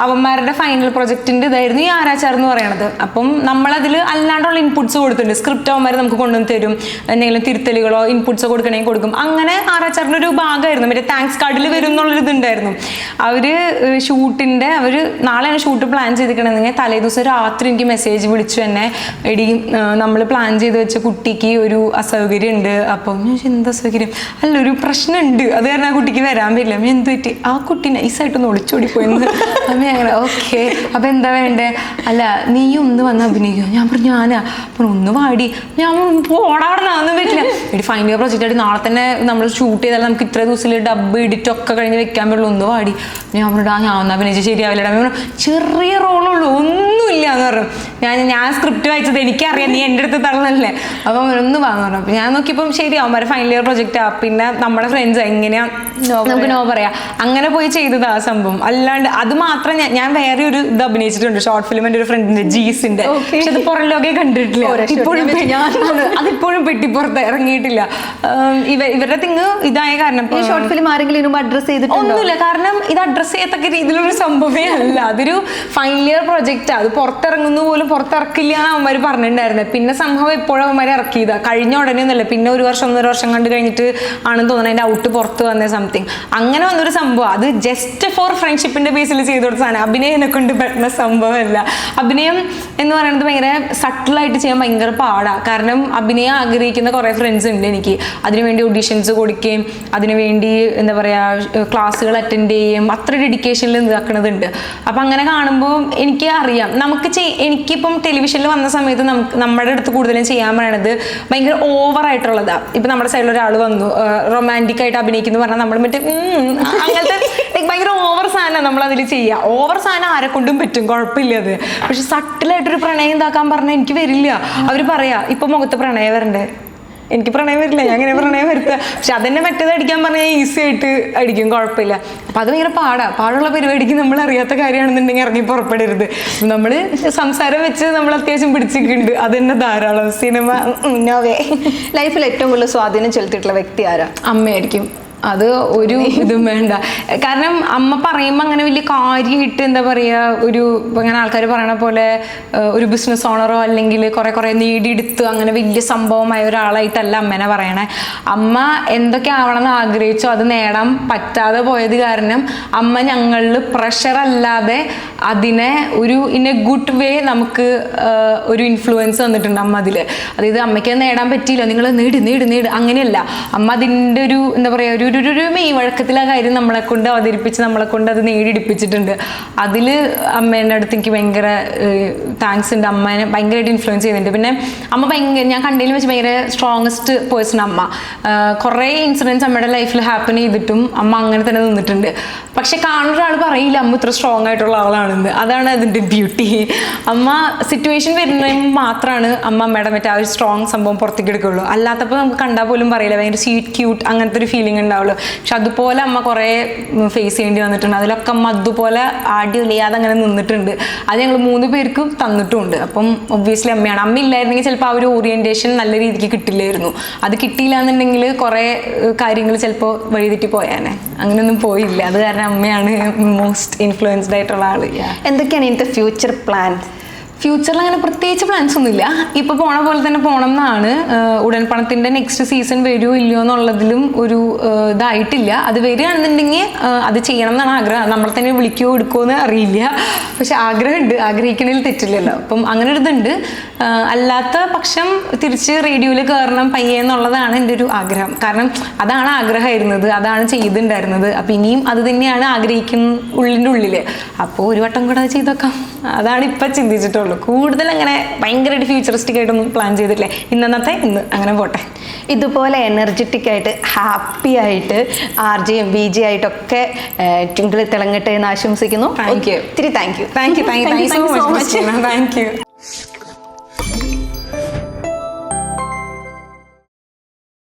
അവന്മാരുടെ ഫൈനൽ പ്രൊജക്റ്റിൻ്റെ ഇതായിരുന്നു ഈ ആരാച്ചാർ എന്ന് പറയുന്നത്. അപ്പം നമ്മളതിൽ അല്ലാണ്ടുള്ള ഇൻപുട്സ് കൊടുത്തിട്ടുണ്ട്. സ്ക്രിപ്റ്റ് അവന്മാർ നമുക്ക് കൊണ്ടുവന്ന് തരും, എന്തെങ്കിലും തിരുത്തലുകളോ ഇൻപുട്സോ കൊടുക്കണമെങ്കിൽ കൊടുക്കും. അങ്ങനെ ആരാച്ചാറിൻ്റെ ഒരു ഭാഗമായിരുന്നു. മറ്റേ താങ്ക്സ് കാർഡിൽ വരും എന്നുള്ളൊരു ഇതുണ്ടായിരുന്നു. അവർ നാളെയാണ് ഷൂട്ട് പ്ലാൻ ചെയ്തിരിക്കണമെങ്കിൽ തലേദിവസം രാത്രി എനിക്ക് മെസ്സേജ് വിളിച്ചു തന്നെ, എടി നമ്മൾ പ്ലാൻ ചെയ്ത് വെച്ച കുട്ടിക്ക് ഒരു അസൗകര്യം ഉണ്ട്. അപ്പം എന്താ അസൗകര്യം? അല്ല, ഒരു പ്രശ്നമുണ്ട്, അത് കാരണം ആ കുട്ടിക്ക് വരാൻ പറ്റില്ല. അപ്പം എന്ത് പറ്റി? ആ കുട്ടി നൈസായിട്ടൊന്ന് ഒളിച്ചോടിപ്പോയെന്ന്. അപ്പം ഞങ്ങൾ ഓക്കെ, അപ്പം എന്താ വേണ്ടേ? അല്ല, നീ ഒന്ന് വന്ന് അഭിനയിക്കുമോ? ഞാൻ പറഞ്ഞു അപ്പം ഒന്ന് വാടി. ഞാൻ പോടാവിടൊന്നും പറ്റില്ല. എടി ഫൈനൽ ഇയർ പ്രൊജക്റ്റ് ആയിട്ട് നാളെ തന്നെ നമ്മൾ ഷൂട്ട് ചെയ്താൽ നമുക്ക് ഇത്ര ദിവസത്തിൽ ഡബ് എഡിറ്റ് ഒക്കെ കഴിഞ്ഞ് വെക്കാൻ പറ്റുള്ളൂ, ഒന്ന് വാടി. ഞാൻ പറഞ്ഞു ഞാൻ ഒന്ന് അഭിനയിച്ച് ശരിയാവില്ല. ചെറിയ റോളുള്ളൂ, ഒന്നുമില്ല എന്ന് പറഞ്ഞു. ഞാൻ സ്ക്രിപ്റ്റ് വായിച്ചത് എനിക്കറിയാം, നീ എൻ്റെ അടുത്ത് തള്ളല്ലേ, അപ്പം ഒന്ന് വാങ്ങുന്നു പറഞ്ഞു. അപ്പം ഞാൻ നോക്കിയപ്പം ശരി, അവന്മാരെ ഫൈനൽ ഇയർ പ്രൊജക്റ്റാ, പിന്നെ നമ്മുടെ ഫ്രണ്ട്സ് എങ്ങനെയാ നമുക്ക് നോ പറയാം, അങ്ങനെ പോയി ചെയ്തത് ആ സംഭവം. അല്ലാണ്ട് അത് മാത്രം ഞാൻ വേറെ ഒരു ഇത് അഭിനയിച്ചിട്ടുണ്ട്, ഷോർട്ട് ഫിലിം. എൻ്റെ ഒരു ഫ്രണ്ടിന്റെ ജീസിന്റെ, പക്ഷെ അത് പുറം ലോകെ കണ്ടിട്ടില്ല, അതിപ്പോഴും പെട്ടിപ്പുറത്ത് ഇറങ്ങിയിട്ടില്ല. ഇവരുടെ തിങ് ഇതായ കാരണം ഷോർട്ട് ഫിലിം ആരെങ്കിലും അഡ്രസ് ചെയ്തിട്ടൊന്നുമില്ല. കാരണം ഇത് അഡ്രസ് ചെയ്യത്തക്ക രീതിയിലൊരു സംഭവമേ അല്ല. അതൊരു ഫൈനൽ ഇയർ പ്രൊജക്റ്റാ, അത് പുറത്തിറങ്ങുന്ന പോലും പുറത്തിറക്കില്ല എന്ന് അവന്മാർ പറഞ്ഞിട്ടുണ്ടായിരുന്നത്. പിന്നെ സംഭവം എപ്പോഴും അവന്മാർ ഇറക്കിയതാ, കഴിഞ്ഞ ഉടനെ ഒന്നുമല്ല, പിന്നെ 1 വർഷം 1.5 വർഷം കണ്ട് കഴിഞ്ഞിട്ട് ആണെന്ന് തോന്നുന്നത് അതിന്റെ ഔട്ട് പുറത്ത് വന്ന സംതിങ്. അങ്ങനെ വന്നൊരു സംഭവം. അത് ജസ്റ്റ് ഫോർ ഫ്രണ്ട്ഷിപ്പിന്റെ ബേസിൽ ചെയ്തു കൊടുത്ത സാധനം. അഭിനയം എന്നെ കൊണ്ട് പറ്റുന്ന സംഭവമല്ല. അഭിനയം എന്ന് പറയുന്നത് ഭയങ്കര സട്ടിലായിട്ട് ചെയ്യാൻ ഭയങ്കര പാടാണ്. കാരണം അഭിനയം ആഗ്രഹിക്കുന്ന കുറേ ഫ്രണ്ട്സ് ഉണ്ട് എനിക്ക്. അതിനുവേണ്ടി ഓഡീഷൻസ് കൊടുക്കുകയും അതിനുവേണ്ടി എന്താ പറയുക ക്ലാസ്സുകൾ അറ്റൻഡ് ചെയ്യുകയും അത്ര ഡെഡിക്കേഷനിൽ ഇതാക്കണതുണ്ട്. അപ്പം അങ്ങനെ കാണുമ്പോൾ എനിക്ക് അറിയാം, എനിക്കിപ്പം ടെലിവിഷനിൽ വന്ന സമയത്ത് നമ്മുടെ അടുത്ത് കൂടുതലും ചെയ്യാൻ പറയണത് ഭയങ്കര ഓവറായിട്ടുള്ളതാണ്. ഇപ്പം നമ്മുടെ സൈഡിൽ ഒരാൾ വന്നു റൊമാൻറ്റിക് ആയിട്ട് അഭിനയിക്കുന്നു പറഞ്ഞാൽ നമ്മൾ മറ്റേ അങ്ങനത്തെ ലൈക്ക് ഭയങ്കര ഓവർ സാധനം നമ്മൾ അതിൽ ചെയ്യുക. ഓവർ സാധനം ആരെ കൊണ്ടും പറ്റും, കുഴപ്പമില്ല അത്. പക്ഷെ സട്ടിലായിട്ടൊരു പ്രണയം ഇതാക്കാൻ പറഞ്ഞാൽ എനിക്ക് വരില്ല. അവർ പറയാ ഇപ്പൊ മുഖത്ത് പ്രണയം വരണ്ടേ, എനിക്ക് പ്രണയം വരില്ല, ഞാൻ ഇങ്ങനെ പ്രണയം വരുത്തുക. പക്ഷെ അതെന്നെ മറ്റേത് അടിക്കാൻ പറഞ്ഞാൽ ഈസി ആയിട്ട് അടിക്കും, കുഴപ്പമില്ല. അപ്പൊ അത് ഭയങ്കര പാടുള്ള പരിപാടിക്ക് നമ്മൾ അറിയാത്ത കാര്യമാണെന്നുണ്ടെങ്കിൽ ഇറങ്ങി പുറപ്പെടരുത്. നമ്മൾ സംസാരം വെച്ച് നമ്മൾ അത്യാവശ്യം പിടിച്ചിട്ടുണ്ട്, അത് തന്നെ ധാരാളം. Cinema no way. ലൈഫിൽ ഏറ്റവും കൂടുതൽ സ്വാധീനം ചെലുത്തിയിട്ടുള്ള വ്യക്തി ആരാ? അമ്മയായിരിക്കും. അത് ഒരു ഇതും വേണ്ട. കാരണം അമ്മ പറയുമ്പോൾ അങ്ങനെ വലിയ കാര്യമായിട്ട് എന്താ പറയുക, ഒരു ഇങ്ങനെ ആൾക്കാർ പറയണ പോലെ ഒരു ബിസിനസ് ഓണറോ അല്ലെങ്കിൽ കുറേ നേടിയെടുത്ത് അങ്ങനെ വലിയ സംഭവമായ ഒരാളായിട്ടല്ല അമ്മേനെ പറയണേ. അമ്മ എന്തൊക്കെ ആവണമെന്ന് ആഗ്രഹിച്ചോ അത് നേടാൻ പറ്റാതെ പോയത് കാരണം അമ്മ ഞങ്ങളിൽ പ്രഷർ അല്ലാതെ അതിനെ ഒരു ഇൻ എ ഗുഡ് വേ നമുക്ക് ഒരു ഇൻഫ്ലുവൻസ് തന്നിട്ടുണ്ട് അമ്മ അതിൽ. അതായത് അമ്മയ്ക്ക് നേടാൻ പറ്റിയില്ല, നിങ്ങൾ നേട് അങ്ങനെയല്ല. അമ്മ അതിൻ്റെ ഒരു എന്താ പറയുക, ഒരു മെയ് വഴക്കത്തിലെ കാര്യം നമ്മളെ കൊണ്ട് അവതരിപ്പിച്ച് നമ്മളെ കൊണ്ട് അത് നേടിയെടുപ്പിച്ചിട്ടുണ്ട്. അതിൽ അമ്മേൻ്റെ അടുത്ത് എനിക്ക് ഭയങ്കര താങ്ക്സ് ഉണ്ട്. അമ്മേനെ ഭയങ്കരമായിട്ട് ഇൻഫ്ലുവൻസ് ചെയ്യുന്നുണ്ട്. പിന്നെ അമ്മ ഞാൻ കണ്ടതിൽ വെച്ച് ഭയങ്കര സ്ട്രോങ്ങസ്റ്റ് പേഴ്സൺ അമ്മ. കുറേ ഇൻസിഡൻസ് അമ്മയുടെ ലൈഫിൽ ഹാപ്പൻ ചെയ്തിട്ടും അമ്മ അങ്ങനെ തന്നെ നിന്നിട്ടുണ്ട്. പക്ഷെ കാണുന്ന ഒരാൾ പറയില്ല അമ്മ ഇത്ര സ്ട്രോങ് ആയിട്ടുള്ള ആളാണെന്ന്. അതാണ് അതിൻ്റെ ബ്യൂട്ടി. അമ്മ സിറ്റുവേഷൻ വരുന്നതിന് മാത്രമാണ് അമ്മയുടെ മറ്റേ ആ ഒരു സ്ട്രോങ് സംഭവം പുറത്തേക്ക് എടുക്കുകയുള്ളൂ. അല്ലാത്തപ്പോൾ നമുക്ക് കണ്ടാൽ പോലും പറയില്ല, ഭയങ്കര സ്വീറ്റ് ക്യൂട്ട് അങ്ങനത്തെ ഒരു ഫീലിംഗ് ഉണ്ടാവുള്ളൂ. പക്ഷെ അതുപോലെ അമ്മ കുറേ ഫേസ് ചെയ്യേണ്ടി വന്നിട്ടുണ്ട്. അതിലൊക്കെ അമ്മ അതുപോലെ ആടി ഒലിയാതെ അങ്ങനെ നിന്നിട്ടുണ്ട്. അത് ഞങ്ങൾ 3 പേർക്കും തന്നിട്ടുമുണ്ട്. അപ്പം ഒബ്വിയസ്ലി അമ്മയാണ്. അമ്മ ഇല്ലായിരുന്നെങ്കിൽ ചിലപ്പോൾ ആ ഒരു ഓറിയൻറ്റേഷൻ നല്ല രീതിക്ക് കിട്ടില്ലായിരുന്നു. അത് കിട്ടിയില്ല എന്നുണ്ടെങ്കിൽ കുറേ കാര്യങ്ങൾ ചിലപ്പോൾ വഴിതെറ്റി പോയാനെ. അങ്ങനെയൊന്നും പോയില്ല. അത് കാരണം അമ്മയാണ് മോസ്റ്റ് ഇൻഫ്ലുവൻസ്ഡ് ആയിട്ടുള്ള ആൾ. എന്തൊക്കെയാണ് ഇതിൻ്റെ ഫ്യൂച്ചർ പ്ലാൻ? ഫ്യൂച്ചറിൽ അങ്ങനെ പ്രത്യേകിച്ച് പ്ലാൻസ് ഒന്നുമില്ല. ഇപ്പോൾ പോണ പോലെ തന്നെ പോകണം എന്നാണ്. ഉടൻ പണത്തിൻ്റെ നെക്സ്റ്റ് സീസൺ വരുമോ ഇല്ലയോ എന്നുള്ളതിലും ഒരു ഇതായിട്ടില്ല. അത് വരികയാണെന്നുണ്ടെങ്കിൽ അത് ചെയ്യണം എന്നാണ് ആഗ്രഹം. നമ്മളെ തന്നെ വിളിക്കുമോ എടുക്കുമോ എന്ന് അറിയില്ല. പക്ഷെ ആഗ്രഹമുണ്ട്, ആഗ്രഹിക്കണതിൽ തെറ്റില്ലല്ലോ. അപ്പം അങ്ങനെ ഒരു ഇതുണ്ട്. അല്ലാത്ത പക്ഷം തിരിച്ച് റേഡിയോയിൽ കയറണം പയ്യെ എന്നുള്ളതാണ് എൻ്റെ ഒരു ആഗ്രഹം. കാരണം അതാണ് ആഗ്രഹമായിരുന്നത്, അതാണ് ചെയ്തിട്ടുണ്ടായിരുന്നത്. അപ്പം ഇനിയും അത് തന്നെയാണ് ഉള്ളിൻ്റെ ഉള്ളിൽ. അപ്പോൾ ഒരു വട്ടം കൂടെ അത് ചെയ്തൊക്കാം, അതാണ് ഇപ്പം ചിന്തിച്ചിട്ടുള്ളൂ. കൂടുതൽ അങ്ങനെ ഭയങ്കരമായിട്ട് ഫ്യൂച്ചറിസ്റ്റിക് ആയിട്ടൊന്നും പ്ലാൻ ചെയ്തിട്ടില്ലേ. ഇന്നത്തെ ഇന്ന് അങ്ങനെ പോട്ടെ. ഇതുപോലെ എനർജറ്റിക് ആയിട്ട് ഹാപ്പി ആയിട്ട് RJ യും VJ ആയിട്ടൊക്കെ ട്വിങ്കിൾ തിളങ്ങട്ടെ എന്ന് ആശംസിക്കുന്നു. Thank you. ഒത്തിരി thank you so much. Thank U.